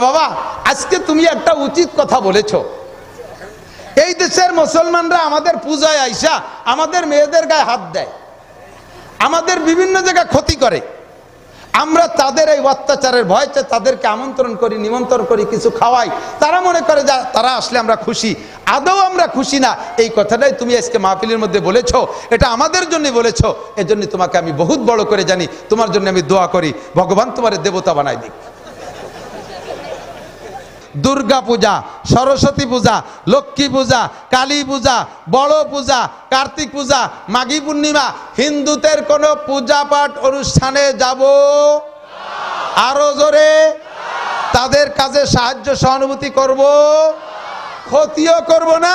বাবা আজকে তুমি একটা উচিত কথা বলেছো, এই দেশের মুসলমানরা আমাদের পূজায় আইসা আমাদের মেয়েদের গায়ে হাত দেয়, আমাদের বিভিন্ন জায়গায় ক্ষতি করে। আমরা তাদের এই অত্যাচারের ভয়তে তাদেরকে আমন্ত্রণ করি, নিমন্ত্রণ করি, কিছু খাওয়াই, তারা মনে করে যা তারা আসলে আমরা খুশি। আদৌ আমরা খুশি না। এই কথাটাই তুমি আজকে মাহফিলের মধ্যে বলেছো, এটা আমাদের জন্য বলেছো। এজন্য তোমাকে আমি বহুত বড় করে জানি, তোমার জন্য আমি দোয়া করি ভগবান তোমার দেবতা বানাই দিক। দুর্গা পূজা, সরস্বতী পূজা, লক্ষ্মী পূজা, কালী পূজা, বড় পূজা, কার্তিক পূজা, মাঘী পূর্ণিমা, হিন্দুদের কোনো পূজা পাঠ অনুষ্ঠানে যাব আরো জোরে, তাদের কাজে সাহায্য সহানুভূতি করব, ক্ষতিও করব না,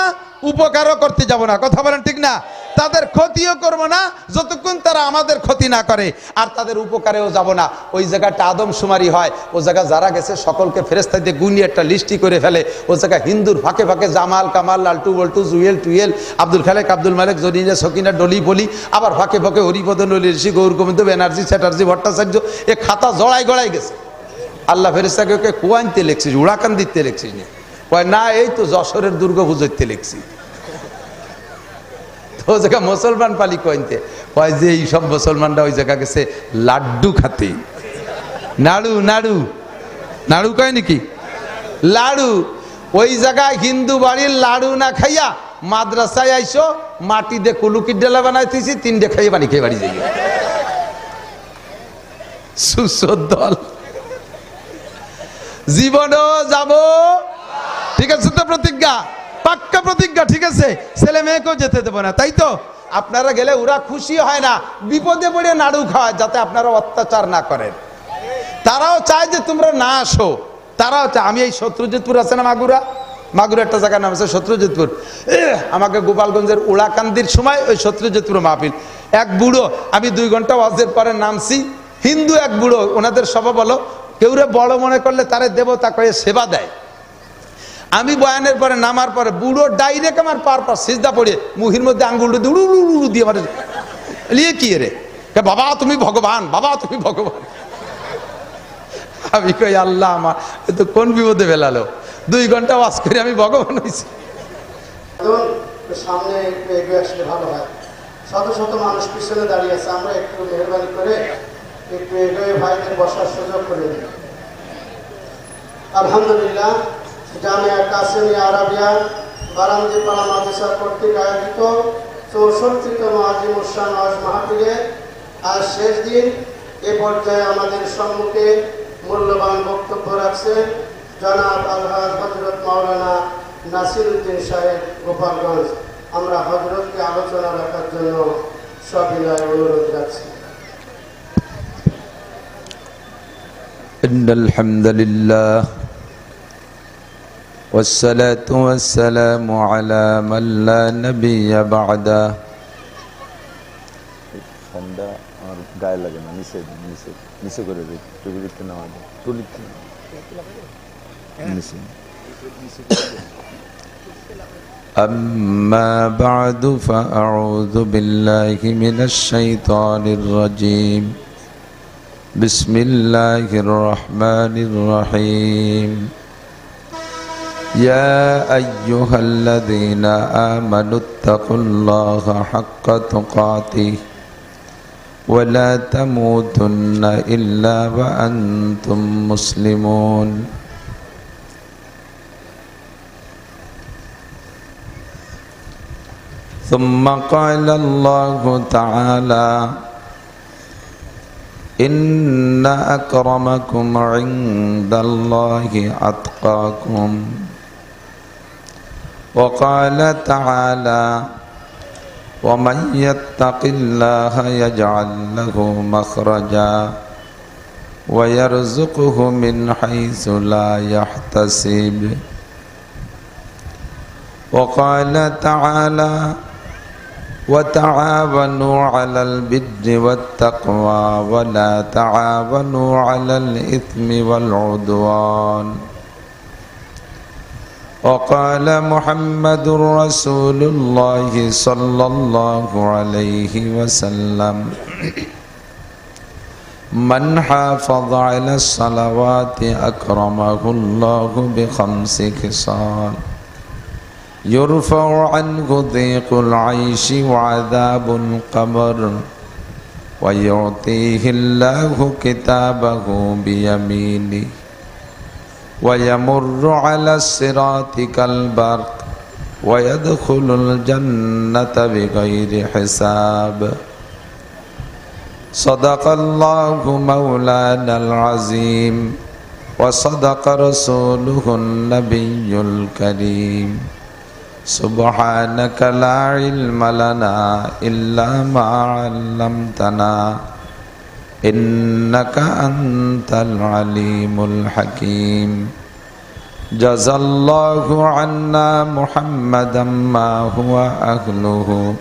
উপকারও করতে যাব না। কথা বলেন ঠিক না? তাদের ক্ষতিও করব না যতক্ষণ তারা আমাদের ক্ষতি না করে, আর তাদের উপকারেও যাব না। ওই জায়গাটা আদমশুমারি হয়, ও জায়গা যারা গেছে সকলকে ফেরেশতা দিয়ে গুনিয়ে একটা লিস্টি করে ফেলে। ও জায়গা হিন্দুর ফাঁকে ফাঁকে জামাল, কামাল, লালটু, বল্টু, জুয়েল, টুয়েল, আব্দুল খালেক, আব্দুল মালেক, জরিনা, সকিনা, ডলি, বলি, আবার ফাঁকে ফাঁকে হরিপদ, নলি, ঋষি, গৌর গোবিন্দ, ব্যানার্জি, চ্যাটার্জি, ভট্টাচার্য, এ খাতা জড়াই গড়াই গেছে। আল্লাহ ফেরেশতাকে কুয়াইনতে লিখছিস, উড়াকান্দিতে লিখছিস না? কয় না, এই তো যশোরের দুর্গা পুজোতে লিখছি। তো জায়গা মুসলমান পালি কইতে কয় যে এই সব মুসলমানরা ওই জায়গা গেছে লাড্ডু খাতে, নাড়ু নাড়ু নাড়ু কয় নাকি লাড়ু। ওই জায়গায় হিন্দু বাড়ির লাড়ু না খাইয়া মাদ্রাসায় আইসো, মাটি দিয়ে কুলুকির ডেলা বানাইতেছি, 3টে খাইয়ে বাড়ি খেয়ে বাড়ি যাই। সুসদল জীবনও যাব, ঠিক আছে তো? প্রতিজ্ঞা, পাক্কা প্রতিজ্ঞা, ঠিক আছে? ছেলে মেয়েকেও যেতে দেবো না, তাই তো? আপনারা গেলে ওরা খুশি হয় না, বিপদে পড়ে নাড়ু খাওয়ায় যাতে আপনারা অত্যাচার না করেন। তারাও চায় যে তোমরা না আসো, তারাও চায়। আমি এই শত্রুজিৎপুর আছে না, মাগুরা একটা জায়গার নাম আছে শত্রুজিৎপুর, আমাকে গোপালগঞ্জের উড়াকান্দির সময় ওই শত্রুজিৎপুর মাহফিল, এক বুড়ো, আমি 2 ঘন্টা ওয়াজের পরে নামছি, হিন্দু এক বুড়ো, ওনাদের স্বভাব বলো কেউরে বড় মনে করলে তারে দেবতা কয়ে সেবা দেয়। আমি বয়ানের পরে নামার পরে বুড়ো ডাইরেক্ট আমার পার সিজদা পড়ে মুহির মধ্যে আঙ্গুলটা উড়ু উড়ু দিয়ে আমার লিয়ে কি রে, বাবা তুমি ভগবান, বাবা তুমি ভগবান। আমি কই আল্লাহ, আমার তো কোন বিপদে ফেলালো, 2 ঘন্টা ওয়াজ করে আমি ভগবান হয়েছি। সামনে একটু এগিয়ে আসলে ভালো হয়। শত শত মানুষ পিছনে দাঁড়িয়ে আছে, আমরা একটু মেহরবানি করে একটু এগিয়ে ভাইদের বসার সুযোগ করে দিই। আলহামদুলিল্লাহ, জামিয়া কাসেমিয়া আরাবিয়া বারামদিপাড়া মাদ্রাসা কর্তৃক আয়োজিত 64তম আজিমুশান ওয়াজ মাহফিলে আজ শেষ দিন। এ পর্যায়ে আমাদের সম্মুখে মূল্যবান বক্তব্য রাখছেন জনাব আলহাজ হযরত মাওলানা নাসিরউদ্দিন সাহেব, গোপালগঞ্জ। আমরা হযরতকে আলোচনা রাখার জন্য সবিনয় অনুরোধ রাখছি। ইন্নাল হামদুলিল্লাহ والصلاة والسلام على من لا نبي بعده। ঠান্ডা আর গায়ে লাগে না, নিচে নিচে নিচে করে দিই, টুপি দিতে না হয়, টুপি নিচে। أما بعد فأعوذ بالله من الشيطان الرجيم. بسم الله الرحمن الرحيم. يا أيها الذين آمنوا اتقوا الله حق تقاته ولا تموتن إلا وأنتم مسلمون. ثم قال الله تعالى إن أكرمكم عند الله أتقاكم. وقال تعالى ومن يتق الله يجعل له مخرجا ويرزقه من حيث لا يحتسب. وقال تعالى وتعاونوا على البر والتقوى ولا تعاونوا على الإثم والعدوان. وقال محمد رسول الله صلى الله عليه وسلم من حافظ على الصلوات أكرمه الله ب5 خصال يرفع عنه ضيق العيش وعذاب القبر ويعطيه الله كتابه بيمينه ويمر على الصراط كالبرق ويدخل الجنة بغير حساب صدق الله مولانا العظيم وصدق رسوله النبي الكريم سبحانك لا علم لنا إلا ما علمتنا إنك أنت العليم الحكيم جزى الله عنا محمدا ما هو أهله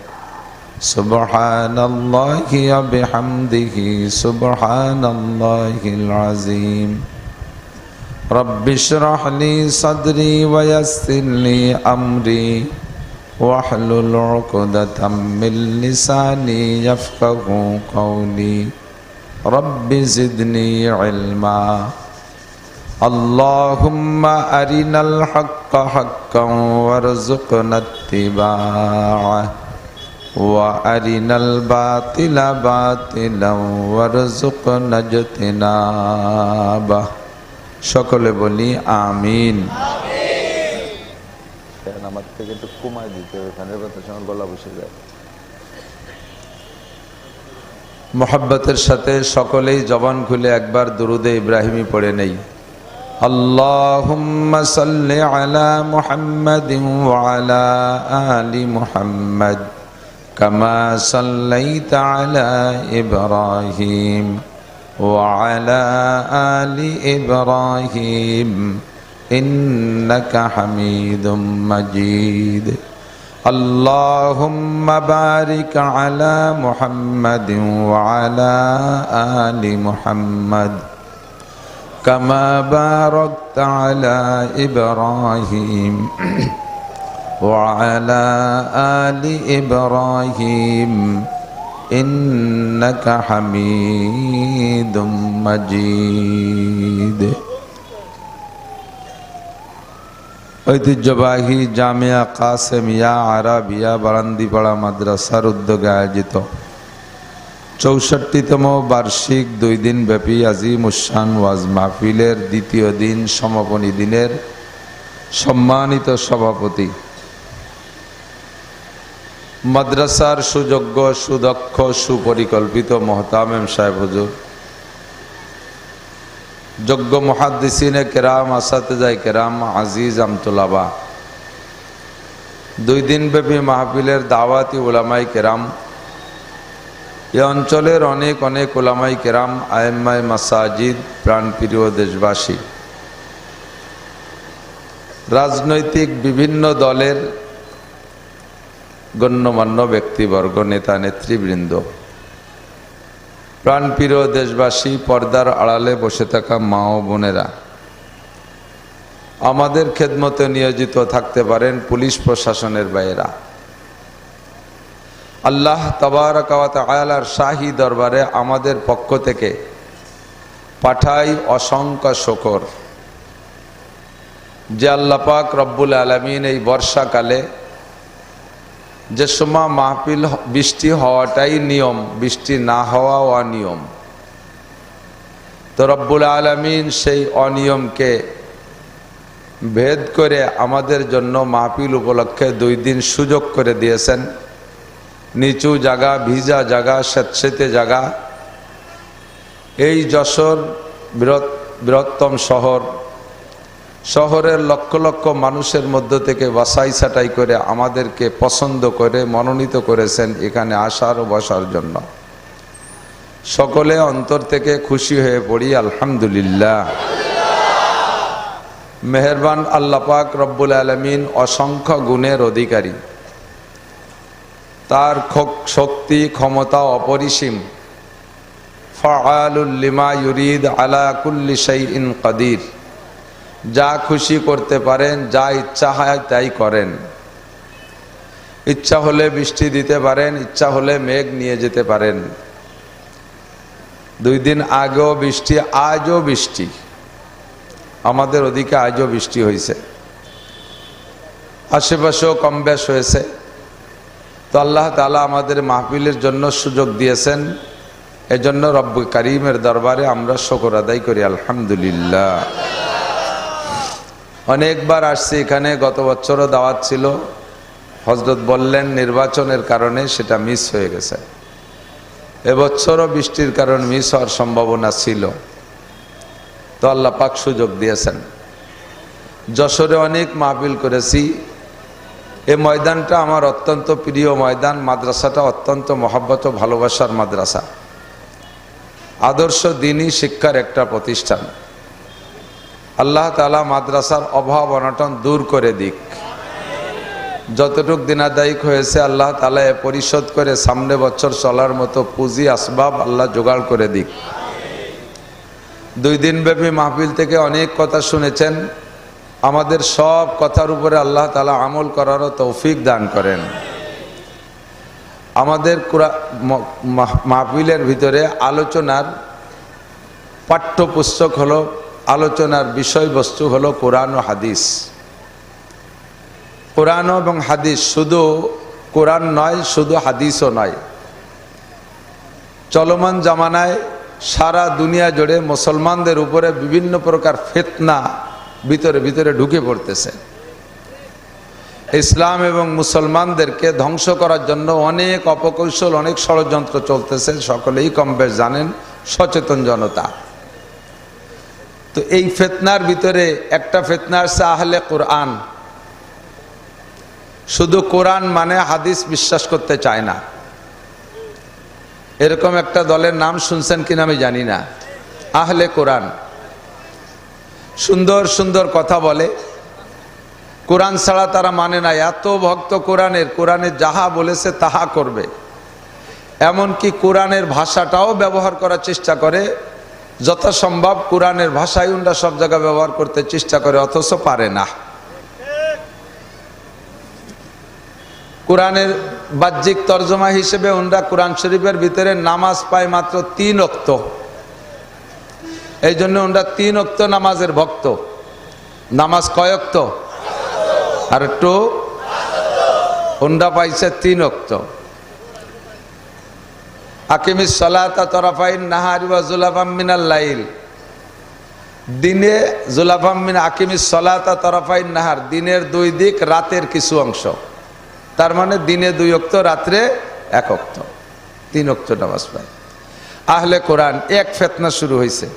سبحان الله وبحمده سبحان الله العظيم رب اشرح لي صدري ويسر لي أمري واحلل عقدة من لساني يفقه قولي رب زدني علما اللهم أرنا الحق حقا وارزقنا اتباعه وأرنا الباطل باطلا وارزقنا اجتنابه সকলে বলি আমিন। আমার থেকে একটু কমায় দিতে হবে, ফ্যানের কথা সময় গলা বসে যায়। মোহাব্বতের সাথে সকলেই জবান খুলে একবার দুরুদে ইব্রাহিমি পড়ে নেই। আল্লাহুম্মা সাল্লি আলা মুহাম্মাদিন ওয়া আলা আলি মুহাম্মাদ কামা সাল্লাইতা আলা ইব্রাহিম وعلى آل إبراهيم إنك حميد مجيد اللهم بارك على محمد وعلى آل محمد كما باركت على إبراهيم وعلى آل إبراهيم إنك حميد مجيد। ঐতিহ্যবাহী জামিয়া কাসেমিয়া আরাবিয়া বারান্দিপাড়া মাদ্রাসার উদ্যোগে আয়োজিত 64তম বার্ষিক 2 দিন ব্যাপী আজিমুশান ওয়াজ মাহফিলের দ্বিতীয় দিন সমাপনী দিনের সম্মানিত সভাপতি, মাদ্রাসার সুযোগ্য সুদক্ষ সুপরিকল্পিত মোহতামেম সাহেব হুজুর, যোগ্য মুহাদ্দিসিনে কেরাম, আসাতেজায়ে কেরাম, আজিজ আমতুলাবা, 2 দিন ব্যাপী মাহফিলের দাওয়াতি উলামাই কেরাম, এ অঞ্চলের অনেক অনেক উলামাই কেরাম, আয়েম্মায়ে মাসাজিদ, প্রাণপ্রিয় দেশবাসী, রাজনৈতিক বিভিন্ন দলের গণ্যমান্য ব্যক্তিবর্গ, নেতা নেতৃবৃন্দ, প্রাণপ্রিয় দেশবাসী, পর্দার আড়ালে বসে থাকা মা ও বোনেরা, আমাদের খেদমতে নিয়োজিত থাকতে পারেন পুলিশ প্রশাসনের বাইরা, আল্লাহ তাবারাক ওয়া তাআলার শাহী দরবারে আমাদের পক্ষ থেকে পাঠাই অসংখ্য শুকর যে আল্লাহ পাক রব্বুল আলামিন এই বর্ষাকালে যে সময় মাহফিল বৃষ্টি হওয়াটাই নিয়ম, বৃষ্টি না হওয়া অনিয়ম, তো রব্বুল আলামিন সেই অনিয়মকে ভেদ করে আমাদের জন্য মাহফিল উপলক্ষে 2 দিন সুযোগ করে দিয়েছেন। নিচু জায়গা, ভিজা জায়গা, স্যাঁতসেঁতে জায়গা, এই যশোর বৃহত্তম শহর, শহরের লক্ষ লক্ষ মানুষের মধ্য থেকে বাছাই ছাঁটাই করে আমাদেরকে পছন্দ করে মনোনীত করেছেন এখানে আসার ও বসার জন্য। সকলে অন্তর থেকে খুশি হয়ে পড়ি আলহামদুলিল্লাহ। মেহেরবান আল্লাহ পাক রব্বুল আলামিন অসংখ্য গুণের অধিকারী, তার শক্তি ক্ষমতা অপরিসীম। ফাআলুল লিমা ইউরিদ আলা কুল্লি শাইইন কাদির, যা খুশি করতে পারেন, যা ইচ্ছা হয় তাই করেন। ইচ্ছা হলে বৃষ্টি দিতে পারেন, ইচ্ছা হলে মেঘ নিয়ে যেতে পারেন। 2 দিন আগেও বৃষ্টি, আজও বৃষ্টি, আমাদের ওদিকে আজও বৃষ্টি হয়েছে, আশেপাশেও কম বেশ হয়েছে। তো আল্লাহ তাআলা আমাদের মাহফিলের জন্য সুযোগ দিয়েছেন, এজন্য রব্ব কারীমের দরবারে আমরা শুকর আদায় করি আলহামদুলিল্লাহ। অনেকবার আসছি এখানে, গত বছরও দাওয়াত ছিল, হযরত বললেন নির্বাচনের কারণে সেটা মিস হয়ে গেছে। এবছরও বৃষ্টির কারণে মিস হওয়ার সম্ভাবনা ছিল, তো আল্লাহ পাক সুযোগ দিয়েছেন। যশোরে অনেক মাহফিল করেছি, এই ময়দানটা আমার অত্যন্ত প্রিয় ময়দান, মাদ্রাসাটা অত্যন্ত মহব্বত ও ভালোবাসার মাদ্রাসা, আদর্শ দ্বীনি শিক্ষার একটা প্রতিষ্ঠান। আল্লাহ তাআলা মাদ্রাসার অভাব অনটন দূর করে দিক, যতটুক দিনাদায়িক হয়েছে আল্লাহ তাআলা পরিশোধ করে সামনে বছর চলার মতো পুঁজি আসবাব আল্লাহ জোগাড় করে দিক। 2 দিনব্যাপী মাহফিল থেকে অনেক কথা শুনেছেন, আমাদের সব কথার উপরে আল্লাহ তাআলা আমল করারও তৌফিক দান করেন। আমাদের মাহফিলের ভিতরে আলোচনার পাঠ্যপুস্তক হলো, আলোচনার বিষয়বস্তু হলো কোরআন ও হাদিস। কোরআন এবং হাদিস, শুধু কোরআন নয়, শুধু হাদিসও নয়। চলমান জামানায় সারা দুনিয়া জুড়ে মুসলমানদের উপরে বিভিন্ন প্রকার ফিতনা ভিতরে ভিতরে ঢুকে পড়তেছে। ইসলাম এবং মুসলমানদেরকে ধ্বংস করার জন্য অনেক অপকৌশল, অনেক ষড়যন্ত্র চলতেছে, সকলেই কম বেশ জানেন, সচেতন জনতা। তো এই ফিতনার ভিতরে একটা ফিতনা আছে আহলে কোরআন, শুধু কোরআন মানে হাদিস বিশ্বাস করতে চায় না। এরকম একটা দলের নাম শুনছেন কিনা আমি জানি না, আহলে কোরআন। সুন্দর সুন্দর কথা বলে, কোরআন ছাড়া তারা মানে না, এত ভক্ত কোরআনের, কোরআনে যাহা বলেছে তাহা করবে। এমনকি কোরআনের ভাষাটাও ব্যবহার করার চেষ্টা করে, যথাসম্ভব কোরআনের ভাষাই উনরা সব জায়গায় ব্যবহার করতে চেষ্টা করে, অথচ পারে না। কোরআনের বাহ্যিক তর্জমা হিসেবে উনরা কোরআন শরীফের ভিতরে নামাজ পায় মাত্র 3 ওয়াক্ত, এই জন্য উনরা 3 ওয়াক্ত নামাজের ভক্ত। নামাজ কয় ওয়াক্ত? আর একটু, উনরা পাইছে 3 ওয়াক্ত। আকিমিস সালাতা তরাফাইন নাহারি ওয়া যুলাফাম মিনাল লাইল, দিনে যুলাফাম মিন আকিমিস সালাতা তরাফাইন নাহার, দিনের 2 দিক, রাতের কিছু অংশ। তার মানে দিনে 2 ওয়াক্ত, রাত্রে 1 ওয়াক্ত, 3 ওয়াক্ত নামাজ পায়। আহলে কোরআন এক ফিতনা শুরু হয়েছে,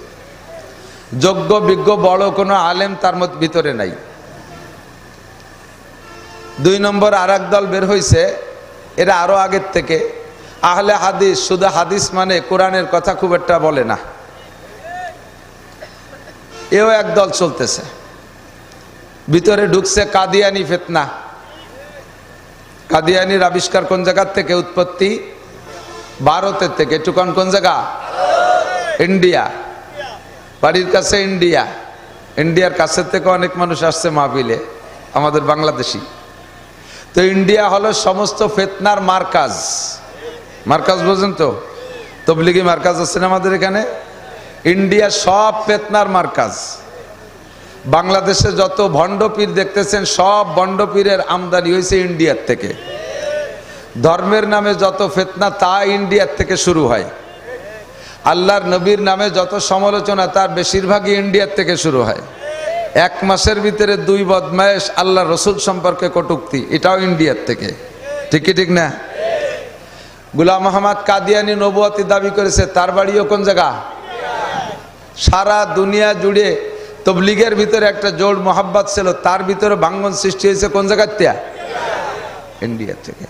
যোগ্য বিজ্ঞ বড় কোনো আলেম তার ভিতরে নাই। 2 নম্বর আর এক দল বের হয়েছে, এরা আরো আগের থেকে, আহলে হাদিস, শুধু হাদিস মানে কোরআনের কথা খুব একটা বলে না, এও এক দল চলতেছে। ভিতরে ঢুকছে কাদিয়ানি ফিতনা। কাদিয়ানির আবিষ্কার কোন জায়গার থেকে? উৎপত্তি ভারতের থেকে। একটু কোন জায়গা? ইন্ডিয়া, বাড়ির কাছে ইন্ডিয়া। ইন্ডিয়ার কাছের থেকে অনেক মানুষ আসছে মাহফিলে, আমাদের বাংলাদেশি। তো ইন্ডিয়া হলো সমস্ত ফিতনার মার্কাজ। মার্কাজ বোঝেন তো? তবলিগি মার্কাজ আছে না আমাদের এখানে, ইন্ডিয়া সব ফিতনার মার্কাজ। বাংলাদেশে যত ভণ্ড পীর দেখতেছেন, সব ভণ্ড পীরের আমদানি হয়েছে ইন্ডিয়ার থেকে। ধর্মের নামে যত ফিতনা তা ইন্ডিয়ার থেকে শুরু হয়। আল্লাহর নবীর নামে যত সমালোচনা তার বেশিরভাগই ইন্ডিয়ার থেকে শুরু হয়। 1 মাসের ভিতরে 2 বদমায়েশ আল্লাহ রসুল সম্পর্কে কটূক্তি, এটাও ইন্ডিয়ার থেকে। ঠিক কি ঠিক না? গোলাম মোহাম্মদ কাদিয়ানি নবুয়তি দাবি করেছে, তার বাড়িও কোন জায়গা? সারা দুনিয়া জুড়ে তবলিগের ভিতরে একটা জোর মোহাব্বত ছিল, তার ভিতরে ভাঙ্গন সৃষ্টি হয়েছে কোন জায়গার থেকে? ইন্ডিয়া থেকে।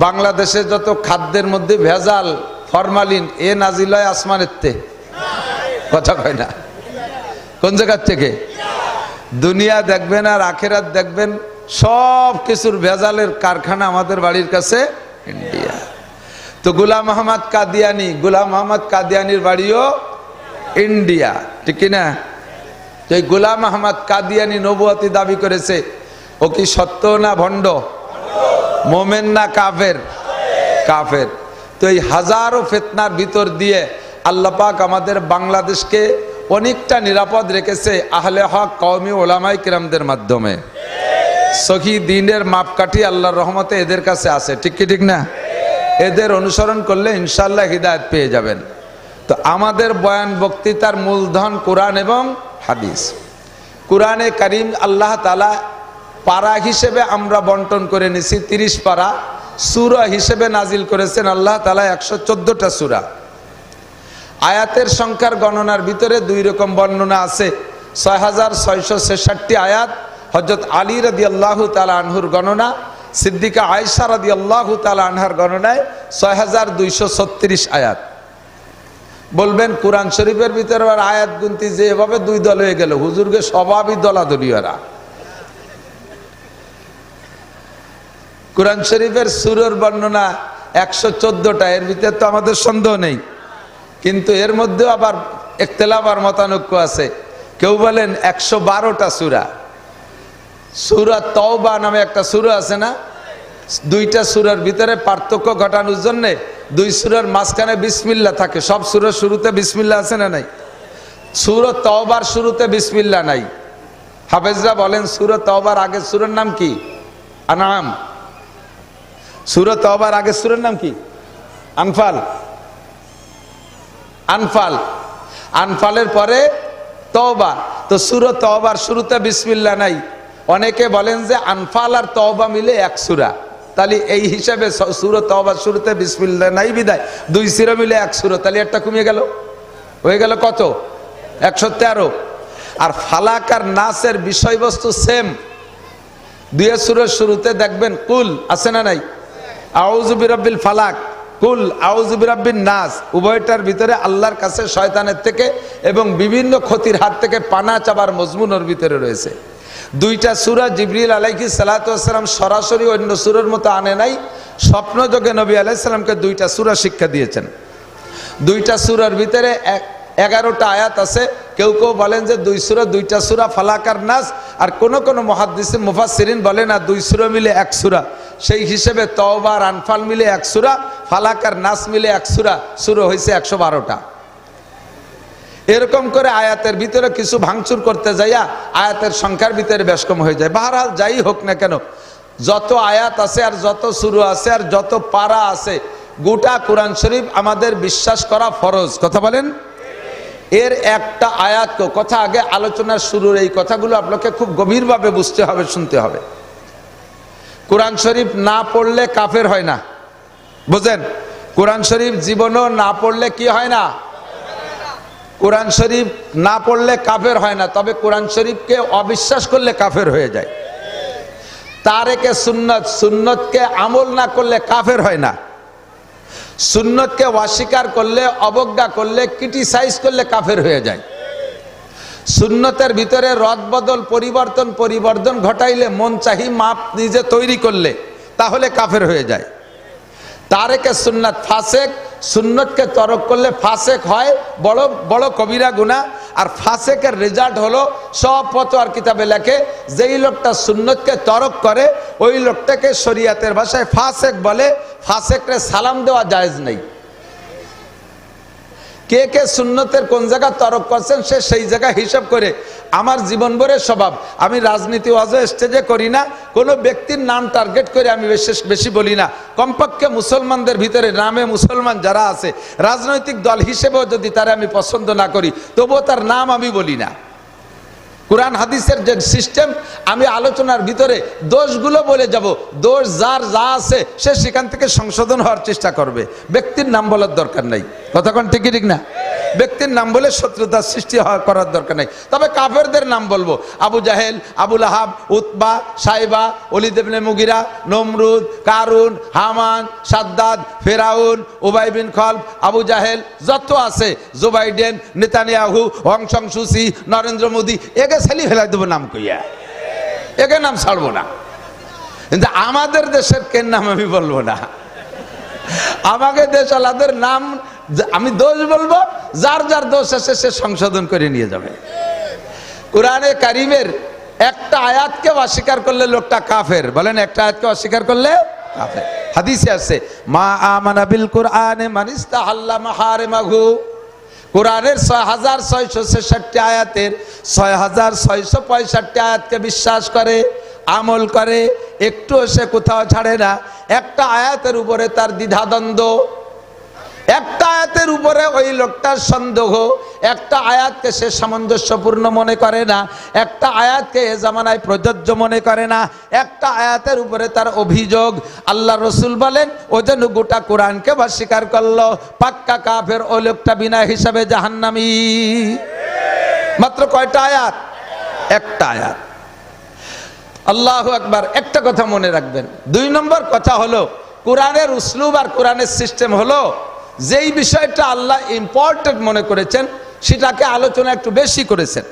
বাংলাদেশে যত খাদ্যের মধ্যে ভেজাল, ফরমালিন, এ নাজিল হয় আসমানের থেকে, কথা কয় না? কোন জায়গার থেকে? দুনিয়া দেখবেন আর আখেরাত দেখবেন, সব কিছুর ভেজালের কারখানা আমাদের বাড়ির কাছে ইন্ডিয়া। তো গোলাম মোহাম্মদ কাদিয়ানি, গোলাম মোহাম্মদ কাদিয়ানির বাড়িও ইন্ডিয়া, ঠিক না? তো এই গোলাম মোহাম্মদ কাদিয়ানি নবুয়তি দাবি করেছে, ও কি সত্য না ভণ্ড? মোমেন না কাফের? কাফের। তো এই হাজারো ফিতনার ভিতর দিয়ে আল্লাহ পাক আমাদের বাংলাদেশকে অনেকটা নিরাপদ রেখেছে আহলে হক কওমি ওলামায়ে কিরামদের মাধ্যমে। সহি দ্বীনের মাপকাঠি আল্লাহর রহমতে এদের কাছে আছে, ঠিক কি ঠিক না? এদের অনুসরণ করলে ইনশাআল্লাহ হিদায়াত পেয়ে যাবেন। তো আমাদের বয়ান বক্তৃতার মূলধন কোরআন এবং হাদিস। কোরআনে কারীম আল্লাহ তাআলা পারা হিসেবে আমরা বন্টন করে নিছি 30 পারা, সূরা হিসেবে নাজিল করেছেন আল্লাহ তাআলা 114টা সূরা। আয়াতের সংখ্যার গণনার ভিতরে দুই রকম বর্ণনা আছে। 6666 আয়াত হযরত আলী রাদিয়াল্লাহু তাআলা আনহুর গণনা, সিদ্দিকা আয়েশা রাদিয়াল্লাহু তাআলা আনহার গণনায় 6236 আয়াত। বলবেন কোরআন শরীফের ভিতরে আর আয়াত গুনতি যে এভাবে দুই দল হয়ে গেল, হুজুরকে স্বভাবই দলাদলীয়রা। কোরআন শরীফের সূরার বর্ণনা 114টা, এর ভিতরে তো আমাদের সন্দেহ নেই, কিন্তু এর মধ্যে আবার ইখতিলাফ আর মতানৈক্য আছে। কেউ বলেন 112টা সূরা। সূরা তাওবা নামে একটা সূরা আছে না, দুইটা সূরার ভিতরে পার্থক্য ঘটানোর জন্য দুই সূরার মাঝখানে বিসমিল্লাহ থাকে। সব সূরার শুরুতে বিসমিল্লাহ আছে না নাই? সূরা তাওবার শুরুতে বিসমিল্লাহ নাই। হাফেজরা বলেন সূরা তাওবার আগের সূরার নাম কি? আনআম। সূরা তাওবার আগের সূরার নাম কি? আনফাল। আনফাল, আনফালের পরে তওবা। তো সূরা তওবার শুরুতে বিসমিল্লাহ নাই। অনেকে বলেন যে আনফাল আর তওবা মিলে এক সূরা, তাহলে এই হিসাবে সূরা তওবার শুরুতে বিসমিল্লাহ নাই বিদায় দুই সূরা মিলে এক সূরা, তাহলে একটা কমে গেল, হয়ে গেল কত? 113। আর ফালাক আর নাসের বিষয়বস্তু সেম। দুই সূরার শুরুতে দেখবেন কুল আছে না নাই? আউযু বিরাব্বিল ফালাক, কুল আউযু বিরাব্বিন নাস, উভয়টার ভিতরে আল্লাহর কাছে শয়তানের থেকে এবং বিভিন্ন ক্ষতির হাত থেকে পানা চাবার মজমুনের ভিতরে রয়েছে। দুইটা সূরা জিবরিল আলাইহিস সালাতু ওয়াস সালাম সরাসরি অন্য সূরার মতো আনে নাই, স্বপ্নযোগে নবী আলাইহিস সালামকে দুইটা সূরা শিক্ষা দিয়েছেন। দুইটা সূরার ভিতরে 11টা আয়াত আছে। কেউ কেউ বলেন যে দুইটা সূরা ফালাক আর নাস, আর কোন কোন মুহাদ্দিস মুফাসসিরিন বলেন না, দুই সূরা মিলে এক সূরা। সেই হিসেবে তওবা আর আনফাল মিলে এক সূরা, ফালাক আর নাস মিলে এক সূরা, সূরা হয়েছে 112টা। এরকম করে আয়াতের ভিতরে কিছু ভাঙচুর করতে যাইয়া আয়াতের সংখ্যার ভিতরে বেশ কম হয়ে যায়। বাহরহাল যাই হোক না কেন, যত আয়াত আছে আর যত সূরা আছে আর যত পারা আছে, গোটা কোরআন শরীফ আমাদের বিশ্বাস করা ফরজ। কথা বলেন। এর একটা আয়াত কথা আগে আলোচনার শুরুর এই কথাগুলো আপনাকে খুব গভীরভাবে বুঝতে হবে, শুনতে হবে। কোরআন শরীফ না পড়লে কাফের হয় না, বুঝেন? কোরআন শরীফ জীবনও না পড়লে কি হয় না? কোরআন শরীফ না পড়লে কাফের হয় না, তবে কোরআন শরীফকে অবিশ্বাস করলে কাফের হয়ে যায়। তারেকে সুন্নত, সুন্নতকে আমল না করলে কাফের হয় না। সুন্নতকে অস্বীকার করলে, অবজ্ঞা করলে, ক্রিটিসাইজ করলে কাফের হয়ে যায়। সুন্নতের ভিতরে রদবদল পরিবর্তন ঘটাইলে, মন চাহি মাপ নিজে তৈরি করলে, তাহলে কাফের হয়ে যায়। তারেকে সুন্নাত ফাসেক, সুন্নতকে তরক করলে ফাসেক হয়, বড় বড় কবিরা গুনাহ। আর ফাসেকের রেজাল্ট হলো, সব ফতোয়ার কিতাবে লেখে, যেই লোকটা সুন্নতকে তরক করে ওই লোকটাকে শরীয়তের ভাষায় ফাসেক বলে। ফাসেকরে সালাম দেওয়া জায়েজ নেই। কে কে সুন্নতের কোন জায়গা তরক করছেন সে সেই জায়গা হিসাব করে। আমার জীবনভরের স্বভাব, আমি রাজনীতি ওয়াজ স্টেজে করি না, কোনো ব্যক্তির নাম টার্গেট করে আমি বেশি বলি না। কমপক্ষে মুসলমানদের ভিতরে নামে মুসলমান যারা আছে, রাজনৈতিক দল হিসেবেও যদি তারা আমি পছন্দ না করি, তবুও তার নাম আমি বলি না। কোরআন হাদিসের যে সিস্টেম, আমি আলোচনার ভিতরে দোষগুলো বলে যাব, দোষ যার যা আছে সে সেখান থেকে সংশোধন হওয়ার চেষ্টা করবে। ব্যক্তির নাম বলার দরকার নাই। কতক্ষণ ঠিক ঠিক না? ব্যক্তির নাম বলে শত্রুতার সৃষ্টি করার দরকার নাই। তবে কাফেরদের নাম বলবো, আবু জাহেল, আবু লাহাব, উতবা, সাইবা, ওলীদ ইবনে মুগিরা, নমরুদ, কারুন, হামান, সাদ্দাদ, ফেরাউন, উবাই বিন খলফ, আবু জাহেল, যত আছে, জো বাইডেন, নেতানিয়াহু, অং সান সু চি, নরেন্দ্র মোদী, একে ছেলে ফেলাই দেবো নাম কইয়া, একে নাম ছাড়বো না। কিন্তু আমাদের দেশের কেন নাম আমি বলবো না। আমাকে দেশ আলাদের নাম আমি দোষ বলবো, যার যার দোষ আছে সে সংশোধন করে নিয়ে যাবে। কোরআনে কারিমের একটা আয়াতকে অস্বীকার করলে লোকটা কাফের। বলেন, একটা আয়াতকে অস্বীকার করলে কাফের। হাদিসে আছে, মা আমানা বিল কুরআনে মান ইস্তাহাল্লা মাহারিমাহু, কোরআনের 6666 আয়াতের 6665 আয়াতকে বিশ্বাস করে, আমল করে, একটু সে কোথাও ছাড়ে না। একটা আয়াতের উপরে তার দ্বিধাদ্বন্দ্ব, একটা আয়াতের উপরে ওই লোকটার সন্দেহ, একটা আয়াতকে সে সামঞ্জস্যপূর্ণ মনে করে না, একটা আয়াতকে এ জামানায় প্রযোজ্য মনে করে না, একটা আয়াতের উপরে তার অভিযোগ। আল্লাহ রসুল বলেন ও যেন গোটা কোরআনকে অস্বীকার করলো, পাক্কা কাফের ওই লোকটা বিনা হিসাবে জাহান্নামী। মাত্র কয়টা আয়াত? একটা আয়াত। আল্লাহু আকবার। একটা কথা মনে রাখবেন, 2 নম্বর কথা হলো কোরআনের উসলুব আর কোরআনের সিস্টেম হলো যেই বিষয়টা আল্লাহ ইম্পর্টেন্ট মনে করেছেন সেটাকে আলোচনা একটু বেশি করেছেন।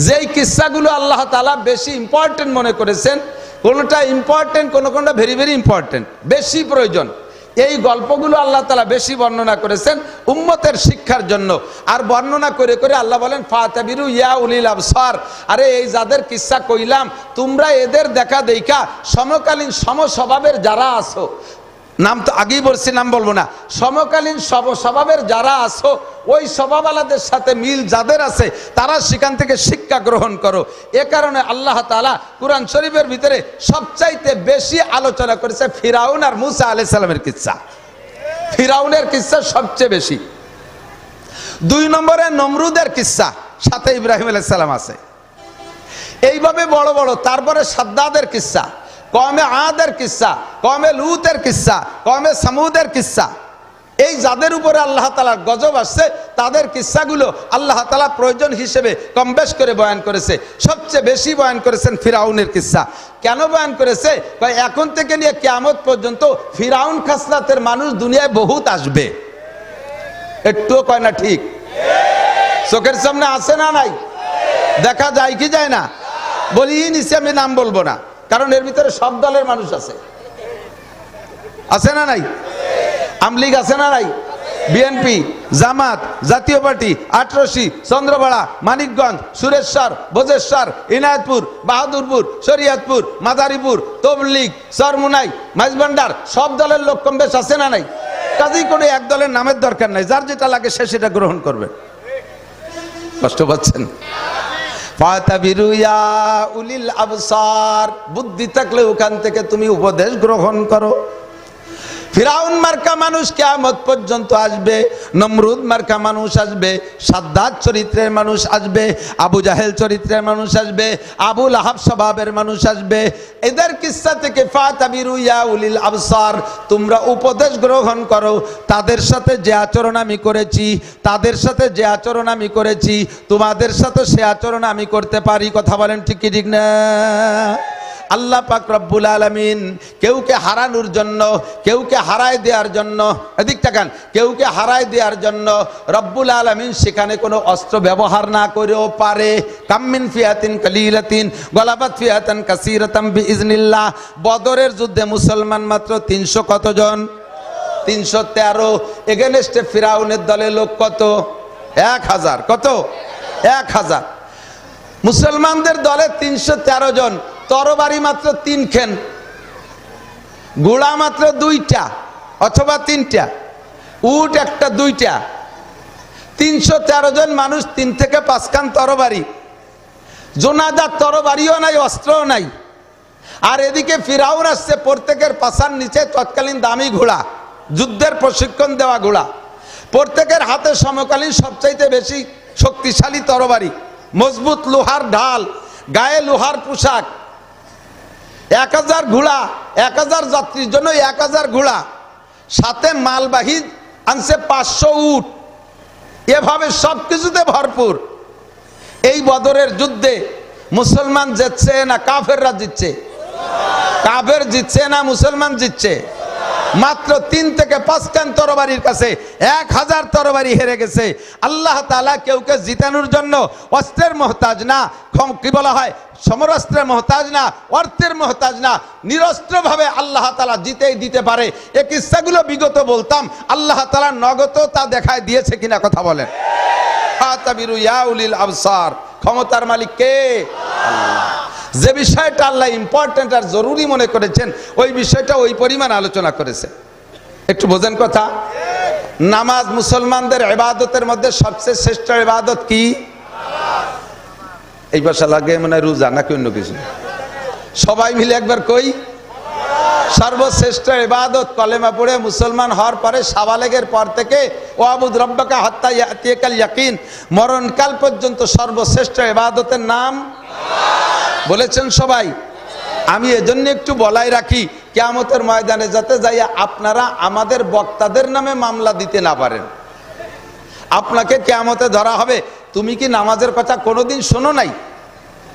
যেই কিস্সাগুলো আল্লাহ তাআলা বেশি ইম্পর্টেন্ট মনে করেছেন, কোনটা ইম্পর্টেন্ট, কোনটা ভেরি ভেরি ইম্পর্টেন্ট, বেশি প্রয়োজন, এই গল্পগুলো আল্লাহ তাআলা বেশি বর্ণনা করেছেন উম্মতের শিক্ষার জন্য। আর বর্ণনা করে করে আল্লাহ বলেন ফাতাবিরু ইয়া উলিল আবসার, আরে এই যাদের কিস্সা কইলাম তোমরা এদের দেখা দেখা সমকালীন সমস্বভাবের যারা আছো, নাম তো আগেই বলছি, নাম বলবো না, সমকালীন স্বভাবের যারা আছো ওই স্বভাবওয়ালাদের সাথে মিল যাদের আছে তারা সেখান থেকে শিক্ষা গ্রহণ করো। এ কারণে আল্লাহ তাআলা কুরআন শরীফের ভিতরে সবচাইতে বেশি আলোচনা করেছে ফিরাউন আর মুসা আলাইহিস সালামের কিস্সা। ফিরাউনের কিস্সা সবচেয়ে বেশি। 2 নম্বরে নমরুদের কিস্সা, সাথে ইব্রাহিম আলাইহিস সালাম আছে। এইভাবে বড় বড়, তারপরে সাদ্দাদের কিস্সা, কওমে আদের কিস্সা, কওমে লুতের কিস্সা, কওমে সামুদের কিস্সা। এই যাদের উপরে আল্লাহ তাআলার গজব আসছে তাদের কিস্সাগুলো আল্লাহ তাআলা প্রয়োজন হিসেবে কম বেশ করে বয়ান করেছে। সবচেয়ে বেশি বয়ান করেছেন ফিরাউনের কিস্সা। কেন বয়ান করেছে? এখন থেকে নিয়ে কিয়ামত পর্যন্ত ফিরাউন খাসলাতের মানুষ দুনিয়ায় বহুত আসবে। একটুও কয় না ঠিক? চোখের সামনে আছে না নাই? দেখা যায় কি যায় না? বলি নিচে, আমি নাম বলবো না, কারণ এর ভিতরে সব দলের মানুষ আছে। আছে না নাই? আমলিগ আছে না নাই? বিএনপি, জামাত, জাতীয় পার্টি, আটরশি, চন্দ্রপাড়া, মানিকগঞ্জ, সুরেশ্বর, ভোজেশ্বর, ইনায়তপুর, বাহাদুরপুর, শরিয়তপুর, মাদারীপুর, তবলিগ, চরমুনাই, মাইজভান্ডার, সব দলের লোক কম বেশ আছে না নাই? কাজেই কোনো এক দলের নামের দরকার নাই, যার যেটা লাগে সে সেটা গ্রহণ করবে। কষ্ট পাচ্ছেন? ফাতাবিরু ইয়া উলিল আবসার, বুদ্ধি থাকলে ওখান থেকে তুমি উপদেশ গ্রহণ করো। ফিরাউন মার্কা মানুষ কিয়ামত পর্যন্ত আসবে, নমরুদ মার্কা মানুষ আসবে, সাদ্দাত চরিত্রের মানুষ আসবে, আবু জাহেল চরিত্রের মানুষ আসবে, আবু লাহাব স্বভাবের মানুষ আসবে। এদের কিস্সা থেকে ফাতাবিরু ইয়া উলিল আবসার, তোমরা উপদেশ গ্রহণ করো। তাদের সাথে যে আচরণ আমি করেছি, তাদের সাথে যে আচরণ আমি করেছি, তোমাদের সাথে সে আচরণ আমি করতে পারি। কথা বলেন ঠিক কি ঠিক না? আল্লাহ পাক রব্বুল আলামিন কেউকে হারানোর জন্য, কেউকে হারায় দেওয়ার জন্য, এদিক তাকান, কেউকে হারায় দেওয়ার জন্য রব্বুল আলামিন সেখানে কোনো অস্ত্র ব্যবহার না করেও পারে। কাম্মিন ফিয়াতিন কালিলাতিন গলাবাত ফিয়াতান কাসীরাতাম বিইজনিল্লাহ। বদরের যুদ্ধে মুসলমান মাত্র 300 কতজন? 313। এগেনস্টে ফিরাউনের দলে লোক কত? 1000। কত? 1000। মুসলমানদের দলে 313 জন, তরবারি মাত্র 3 খেন, ঘোড়া মাত্র 2টা অথবা 3টা, উট একটা 2টা। 313 জন মানুষ, 3 থেকে 5 খান তরবারি। জোনাদার তরবারিও নাই, অস্ত্রও নাই। আর এদিকে ফিরাউন আসছে, প্রত্যেকের পাছার নিচে তৎকালীন দামি ঘোড়া, যুদ্ধের প্রশিক্ষণ দেওয়া ঘোড়া। প্রত্যেকের হাতে সমকালীন সবচাইতে বেশি শক্তিশালী তরবারি, মজবুত লোহার ঢাল, গায়ে লোহার পোশাক। 1000 ঘোড়া, 1000 যাত্রীর জন্য 1000 ঘোড়া, সাথে মালবাহী আনছে 500 উট। এভাবে সবকিছুতে ভরপুর। এই বদরের যুদ্ধে মুসলমান জিতছে না কাফেররা জিতছে? কাফের জিতছে না মুসলমান জিতছে? মাত্র 3 থেকে 5 খান তরবারির কাছে 1000 তরবারি হেরে গেছে। আল্লাহ তাআলা কেউকে জিতানোর জন্য অস্ত্রের মহতাজ না, কি বলা হয়, সমরাস্ত্রের মহতাজ না, অর্থের মহতাজ না, নিরস্ত্রভাবে আল্লাহ তাআলা জিতেই দিতে পারে। এই কিস্সাগুলো বিগত বলতাম, আল্লাহ তাআলা নগদ তা দেখায় দিয়েছে কিনা কথা বলেন। ফাতাবিরু ইয়া উলিল আবসার, ক্ষমতার মালিক কে? আল্লাহ। যে বিষয়টা আল্লাহ ইম্পর্টেন্ট আর জরুরি মনে করেছেন ওই বিষয়টা ওই পরিমাণ আলোচনা করেছে। একটু বোঝেন কথা? নামাজ মুসলমানদের ইবাদতের মধ্যে সবচেয়ে শ্রেষ্ঠ ইবাদত কি? এই ভাষা লাগে মানে রোজা নাকি অন্য কিছু? সবাই মিলে একবার কই, সর্বশ্রেষ্ঠ ইবাদত কলেমা পড়ে মুসলমান হওয়ার পরে সাবালেগের পর থেকে ওয়াবুদ রব্বাকা হাত্তা ইয়াতিয়াকাল ইয়াকিন, মরণকাল পর্যন্ত সর্বশ্রেষ্ঠ ইবাদতের নাম বলেছেন সবাই। আমি এজন্য একটু বলাই রাখি, কিয়ামতের ময়দানে যাতে যাইয়া আপনারা আমাদের বক্তাদের নামে মামলা দিতে না পারেন। আপনাকে কিয়ামতে ধরা হবে, তুমি কি নামাজের কথা কোনোদিন শোনো নাই?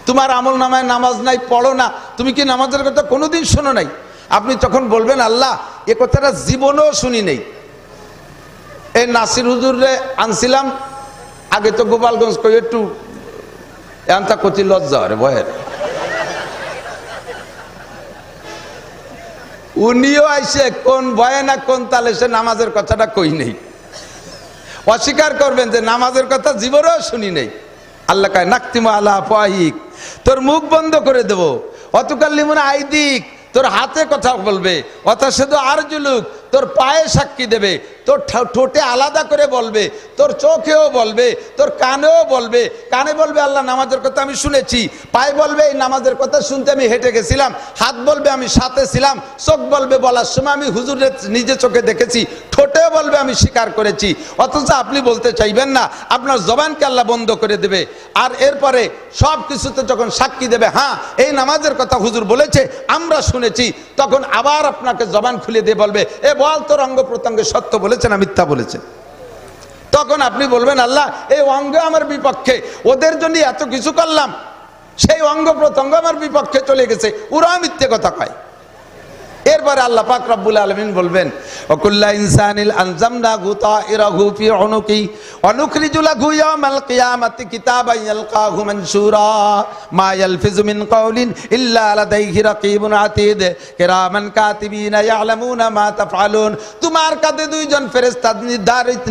তোমার আমল নামায় নামাজ নাই, পড়ো না, তুমি কি নামাজের কথা কোনোদিন শোনো নাই? আপনি তখন বলবেন আল্লাহ এ কথাটা জীবনেও শুনি নেই। এই নাসির হুজুরে আনছিলাম আগে তো গোপালগঞ্জ কই একটু এনতা কচি লজ্জা রে ভয়ের, উনিও আইসে কোন ভয়ে না কোন তালে সে নামাজের কথাটা কই নেই, অস্বীকার করবেন যে নামাজের কথা জীবনেও শুনি নেই। আল্লাহ কয় নাকতিমু আলা আফওয়াহিক, তোর মুখ বন্ধ করে দেব, অতুকাল্লিমুনা আইদিক, তোর হাতে কথা বলবে, অতাশহাদু আরজুলুক, তোর পায়ে সাক্ষী দেবে, তোর ঠোঁটে আলাদা করে বলবে, তোর চোখেও বলবে, তোর কানেও বলবে। কানে বলবে আল্লাহ নামাজের কথা আমি শুনেছি, পায়ে বলবে এই নামাজের কথা শুনতে আমি হেঁটে গেছিলাম, হাত বলবে আমি সাথে ছিলাম, চোখ বলবে বলার সময় আমি হুজুরের নিজে চোখে দেখেছি, ঠোঁটেও বলবে আমি স্বীকার করেছি। অথচ আপনি বলতে চাইবেন না, আপনার জবানকে আল্লাহ বন্ধ করে দেবে। আর এরপরে সব কিছুতে যখন সাক্ষী দেবে, হ্যাঁ এই নামাজের কথা হুজুর বলেছে আমরা শুনেছি, তখন আবার আপনাকে জবান খুলে দিয়ে বলবে এ বল তোর অঙ্গ প্রত্যঙ্গে সত্য বলেছে না মিথ্যা বলেছে। তখন আপনি বলবেন আল্লাহ এই অঙ্গ আমার বিপক্ষে, ওদের জন্য এত কিছু করলাম, সেই অঙ্গ প্রত্যঙ্গ আমার বিপক্ষে চলে গেছে, ওরা মিথ্যে কথা কয়। এরপরে আল্লাহ পাক রব্বুল আলামিন বলবেন ওয়াকুল্লা ইনসানিল আনজামনাহু তাইরাহু ফি উনুকি ওয়া নুখরিজু লাহু ইয়াওমাল কিয়ামাতি কিতাবান ইয়ালকাহু মানশুরা মা ইয়ালফিজু মিন কাওলিন ইল্লা লাদাইহি রাকিবুন আতীদ কিরামান কাতিবিনা ইয়ালামুনা মা তাফআলুন। তোমার কাঁধে দুইজন ফেরেশতা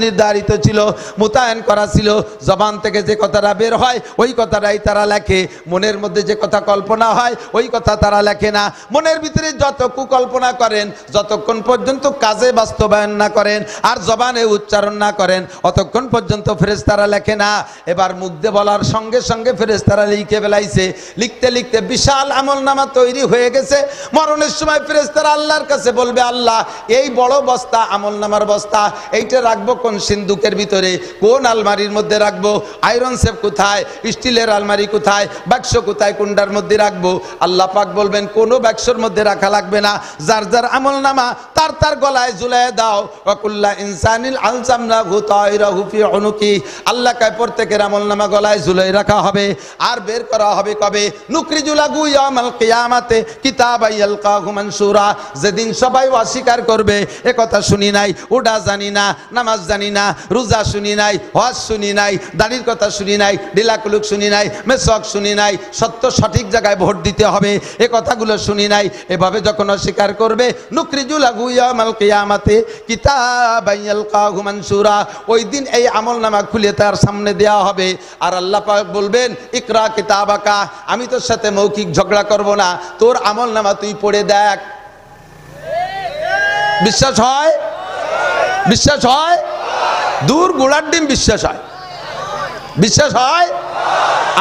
নির্ধারিত ছিল, মোতায়েন করা ছিল, জবান থেকে যে কথাটা বের হয় ওই কথাটাই তারা লেখে, মনের মধ্যে যে কথা কল্পনা হয় ওই কথা তারা লেখে না। মনের ভিতরে যত কল্পনা করেন, যতক্ষণ পর্যন্ত কাজে বাস্তবায়ন না করেন আর জবানে উচ্চারণ না করেন অতক্ষণ পর্যন্ত ফেরেশতারা লেখে না। এবার মুখ দিয়ে বলার সঙ্গে সঙ্গে ফেরেশতারা লিখে ফেলাইছে, লিখতে লিখতে বিশাল আমলনামা তৈরি হয়ে গেছে। মরণের সময় ফেরেশতারা আল্লাহর কাছে বলবে আল্লাহ এই বড় বস্তা আমলনামার বস্তা, এইটা রাখবো কোন সিন্ধুকের ভিতরে, কোন আলমারির মধ্যে রাখবো, আয়রন সেফ কোথায়, স্টিলের আলমারি কোথায়, বাক্স কোথায়, কোনটার মধ্যে রাখবো? আল্লাহ পাক বলবেন কোনো বাক্সের মধ্যে রাখা লাগবে না, যার যার আমলনামা তার তার গলায় ঝুলিয়ে দাও। ওয়াকুল্লা ইনসানিল আলজামনাহু তাইরাহু ফি উনুকি, আল্লাহ কয় প্রত্যেকের আমলনামা গলায় ঝুলিয়ে রাখা হবে আর বের করা হবে কবে? নুখরিজু লাহু ইয়াওমাল কিয়ামাতে কিতাবান ইয়ালকাহু মানশুরা, যেদিন সবাই অস্বীকার করবে এ কথা শুনি নাই, ওটা জানি না, নামাজ জানি না, রোজা শুনি নাই, হজ শুনি নাই, দাড়ির কথা শুনি নাই, ডিলাকুলুক শুনি নাই, মেসওয়াক শুনি নাই, সত্য সঠিক জায়গায় ভোট দিতে হবে এ কথাগুলো শুনি নাই, এভাবে যখন অস্বীকার করবে নুখরিজু লাহু ইয়াওমাল কিয়ামাতে কিতাবান ইয়ালকাহু মানশুরা, ওই দিন এই আমলনামা খুলে তার সামনে দেয়া হবে। আর আল্লাহ পাক বলবেন ইকরা কিতাবাকা, আমি তোর সাথে মৌখিক ঝগড়া করব না, তোর আমলনামা তুই পড়ে দেখ। বিশ্বাস হয়? বিশ্বাস হয়? দূর গোলার ডিম বিশ্বাস হয়? বিশ্বাস হয়?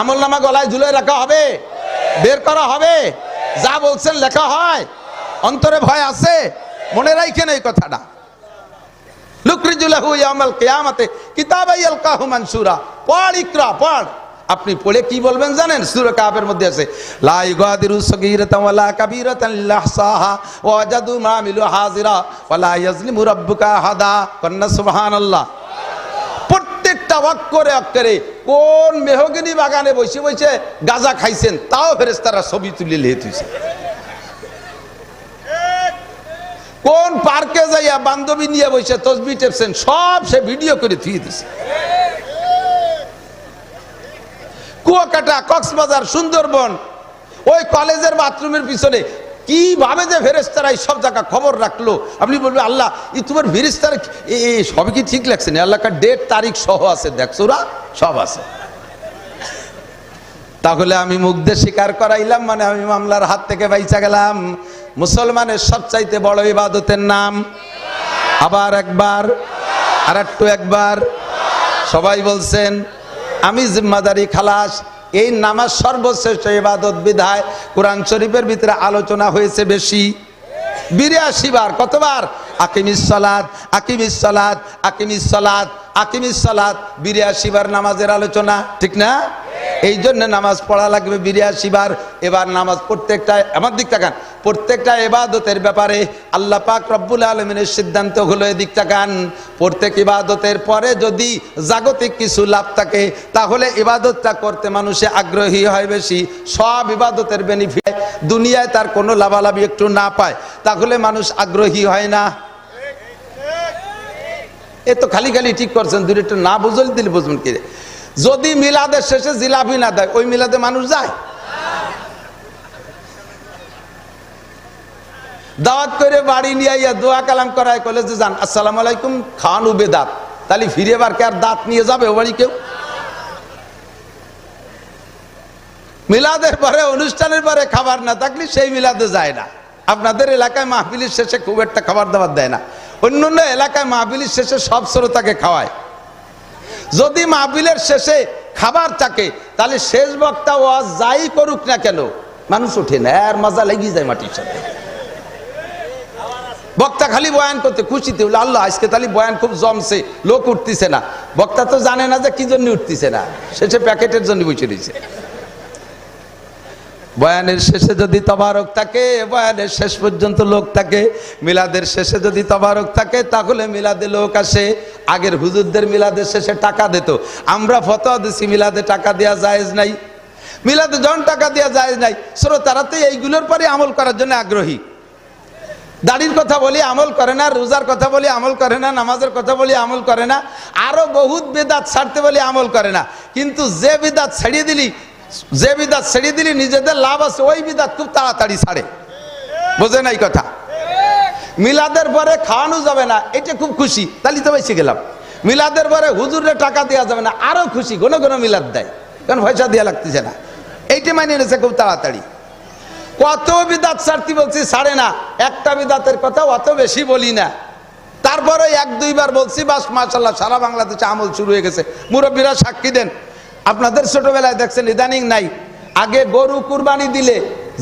আমলনামা গলায় ঝুলে রাখা হবে, বের করা হবে, যা বলছেন লেখা হয়, অন্তরে ভয় আছে? মনে রাখেন এই কথাটা। নুখরিজু লাহু ইয়াওমাল কিয়ামাতে কিতাবান ইয়ালকাহু মানশুরা, পড় ইকরা, পড়। আপনি পড়ে কি বলবেন জানেন? সূরা কাফের মধ্যে আছে লা ইগাদিরু সগীরাতান ওয়ালা কাবীরাতান ইল্লা আহসাহা ওয়া ওয়াজাদু মা আমিলু হাজিরা ওয়ালা ইয়াজলিমু রাব্বুকা আহাদা। কন্না সুবহানাল্লাহ। প্রত্যেকটা অক্ষরে অক্ষরে কোন মেহগনি বাগানে বসে বসে গাঁজা খাইছেন তাও ফেরেশতারা ছবি তুলে লিখে দিয়েছে, কোন পার্কে যাইয়া বান্ধবী নিয়ে বসে তসবিহ টেপছেন সব সে ভিডিও করে থুয়ে দিছে। কুয়াকাটা, কক্সবাজার, সুন্দরবন, ওই কলেজের বাথরুমের পিছনে কিভাবে যে ফেরেশতারা সব জায়গা খবর রাখলো, আপনি বলবেন আল্লাহ ই তোমার ফেরেশতারা সবই কি ঠিক লাগছে না? আল্লাহ কার ডেট তারিখ সহ আছে, দেখছো ওরা সব আছে। তাহলে আমি মুখ দিয়ে স্বীকার করাইলাম মানে আমি মামলার হাত থেকে বাইচা গেলাম। মুসলমানের সবচাইতে বড় ইবাদতের নাম আবার একবার আর একটু একবার সবাই বলছেন আমি জিম্মাদারি খালাস। এই নামাজ সর্বশ্রেষ্ঠ ইবাদত বিধায় কোরআন শরীফের ভিতরে আলোচনা হয়েছে বেশি 82 বার। কতবার? আকিমিস সালাত, আকিমিস সালাত, আকিমিস সালাত, আকিমিস সালাত, 82 বার নামাজের আলোচনা, ঠিক না? এই জন্য নামাজ পড়া লাগবে 82 বার। এবার নামাজ প্রত্যেকটা, আমার দিক তাকান, প্রত্যেকটা ইবাদতের ব্যাপারে আল্লাহ পাক রব্বুল আলামিনের সিদ্ধান্ত হলো এদিক তাকান, প্রত্যেক ইবাদতের পরে যদি জাগতিক কিছু লাভ থাকে তাহলে ইবাদতটা করতে মানুষে আগ্রহী হয় বেশি। সব ইবাদতের বেনিফিট দুনিয়ায় তার কোনো লাভালাভি একটু না পায় তাহলে মানুষ আগ্রহী হয় না। এ তো খালি খালি ঠিক করছেন, দূরে একটু না বুঝল দিলে বুঝবেন কি? যদি মিলাদের শেষে জিলাপি না দেয় ওই মিলাদে মানুষ যায়? দাওয়াত করে বাড়ি নিয়ে আইয়া দোয়া কালাম করায় কলেজে যান, আসসালামু আলাইকুম, খান উবে দাঁত, তাহলে ফিরে বার কে আর দাঁত নিয়ে যাবে ও বাড়ি কেউ? মিলাদের পরে অনুষ্ঠানের পরে খাবার না থাকলে সেই মিলাদে যায় না। আপনাদের এলাকায় মাহফিলের শেষে খুব একটা খাবার দাবার দেয় না, অন্য অন্য এলাকায় মাহফিলের শেষে সব শ্রোতাকে খাওয়ায়। যদি মাহফিলের শেষে খাবার থাকে তাহলে শেষ বক্তা ওয়াজ যাই করুক না কেন মানুষ ওঠে না, আর মজা লেগে যায় মাটির সাথে। বক্তা খালি বয়ান করতে খুশিতে বলে আল্লাহ আজকে তাহলে বয়ান খুব জমছে, লোক উঠতেছে না। বক্তা তো জানে না যে কি জন্য উঠতেছে না, শেষে প্যাকেটের জন্য বসে রয়েছে। বয়ানের শেষে যদি তবারক থাকে, বয়ানের শেষ পর্যন্ত লোক থাকে। মিলাদের শেষে যদি তবারক থাকে তাহলে মিলাদে লোক আসে। আগের হুজুরদের মিলাদের শেষে টাকা দিত, আমরা ফতোয়া দিছি মিলাদে টাকা দেওয়া জায়েজ নাই। মিলাদে যখন টাকা দেওয়া জায়েজ নাই, শ্রোতারা তো এইগুলোর পরে আমল করার জন্য আগ্রহী। দাড়ির কথা বলি আমল করে না, রোজার কথা বলি আমল করে না, নামাজের কথা বলি আমল করে না, আরো বহুত বেদাত ছাড়তে বলি আমল করে না। কিন্তু যে বিদাত ছেড়ে দিলি নিজেদের লাভ আছে, ওই বিদাত খুব তাড়াতাড়ি ছাড়ে। বোঝে নাই কথা? মিলাদের পরে খাওয়ানো যাবে না, এটা খুব খুশি, তাহলে তো বেঁচে গেলাম। মিলাদের পরে হুজুরের টাকা দেওয়া যাবে না, আরো খুশি, ঘন ঘন মিলাদ দেয়, কারণ পয়সা দেওয়া লাগতেছে না। এইটা মানিয়ে নিয়েছে খুব তাড়াতাড়ি। কত বিদাত ছাড়তে বলছি ছাড়ে না, একটা বিদাতের কথা অত বেশি বলি না, তারপরে 1-2 বার বলছি, বাস মাশাআল্লাহ সারা বাংলাদেশে আমল শুরু হয়ে গেছে। মুরব্বীরা সাক্ষী দেন, আপনাদের ছোটবেলায় দেখছেন, ইদানিং নাই। আগে গরু কুরবানি দিলে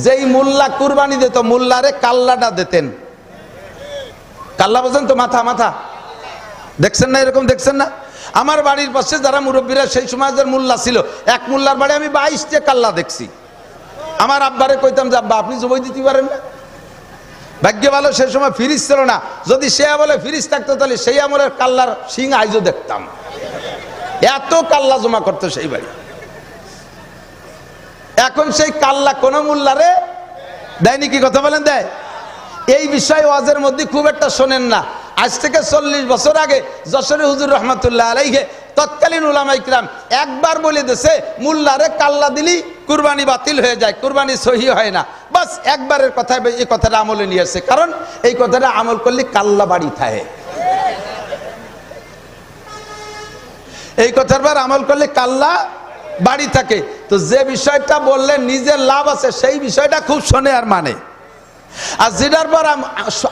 যেই মোল্লা কুরবানি দিত, মোল্লারে কাল্লাটা দিতেন। কাল্লা বোঝেন তো? মাথা মাথা দেখছেন না? এরকম দেখছেন না? আমার বাড়ির পাশে যারা মুরব্বীরা সেই সময় যার মোল্লা ছিল, এক মোল্লার বাড়ি আমি 22টা কাল্লা দেখছি। আমার আব্বারে কইতাম যে আব্বা আপনি জবাই দিতে পারেন না? ভাগ্য ভালো সে সময় ফ্রিজ ছিল না, যদি সে আমলে ফ্রিজ থাকতো তাহলে সেই আমলের কাল্লার সিং আইজও দেখতাম। এত কাল্লা জমা করতো সেই বাড়ি। এখন সেই কাল্লা কোন মোল্লারে দেয়নি, কি কথা বলেন? দেয়। এই বিষয় ওয়াজের মধ্যে খুব একটা শোনেন না। আজ থেকে 40 বছর আগে যশোরে হুজুর রহমাতুল্লাহ আলাইহি তৎকালীন উলামা ইকরাম একবার বলে দিয়েছে, মোল্লারে কাল্লা দিলি কুরবানি বাতিল হয়ে যায়, কুরবানি সহি হয় না। বাস একবারের কথা, এই কথাটা আমলে নিয়ে আসছে, কারণ এই কথাটা আমল করলে কাল্লা বাড়ি থাকে। এই কথার বার আমল করলে কাল্লা বাড়ি থাকে। তো যে বিষয়টা বললে নিজের লাভ আছে সেই বিষয়টা খুব শোনে আর মানে, আর যেটার পর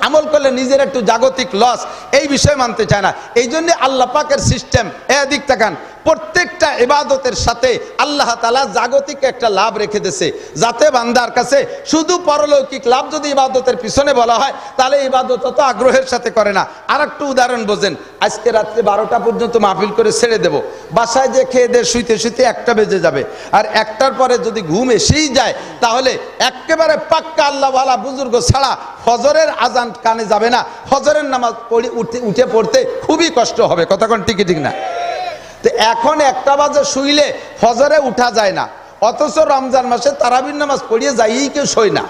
আমল করলে নিজের একটু জাগতিক লস, এই বিষয় মানতে চায় না। এই জন্য আল্লাহ পাকের সিস্টেম এদিক তাকান, প্রত্যেকটা ইবাদতের সাথে আল্লাহ তাআলা জাগতিক একটা লাভ রেখে দিয়েছে, যাতে বান্দার কাছে শুধু পরলৌকিক লাভ যদি ইবাদতের পিছনে বলা হয় তাহলে ইবাদত তো আগ্রহের সাথে করে না। আর একটু উদাহরণ বোঝেন, আজকে রাত্রে 12টা পর্যন্ত মাহফিল করে ছেড়ে দেব, বাসায় যে খেয়ে দিয়ে শুইতে শুইতে 1টা বেজে যাবে, আর 1টার পরে যদি ঘুম এসেই যায় তাহলে একেবারে পাক্কা আল্লাহওয়ালা বুজুর্গ ছাড়া ফজরের আজান কানে যাবে না, ফজরের নামাজ উঠে পড়তে খুবই কষ্ট হবে। কথা কোন ঠিক ঠিক না? তো এখন 1টা বাজে শুইলে ফজরে উঠা যায় না, অথচ রমজান মাসে তারাবির নামাজ পড়িয়ে যাইয়েই কেউ শোয় না,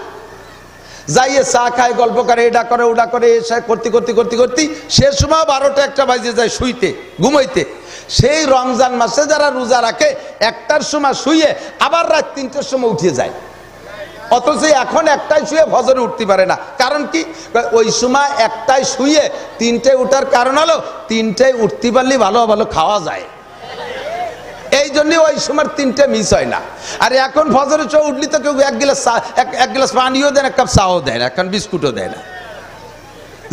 যাইয়ে চা খায়, গল্প করে, এটা করে ওটা করে, এসে করতে করতে করতে করতে সে সময় 12টা 1টা বাজে যায় শুইতে ঘুমাইতে। সেই রমজান মাসে যারা রোজা রাখে 1টার সময় শুয়ে আবার রাত 3টার সময় উঠে যায়, অথচ এখন 1টায় শুয়ে ফজরে উঠতে পারে না। কারণ কি? ওই সময় 1টায় শুয়ে 3টায় উঠার কারণ হলো 3টায় উঠতে পারলে ভালো ভালো খাওয়া যায়, এই জন্য ওই সময় 3টে মিস হয় না। আর এখন ফজরে চো উঠলি তো কেউ এক গ্লাস পানিও দেয় না, এক কাপ চাও দেয় না, এখন বিস্কুটও দেয় না।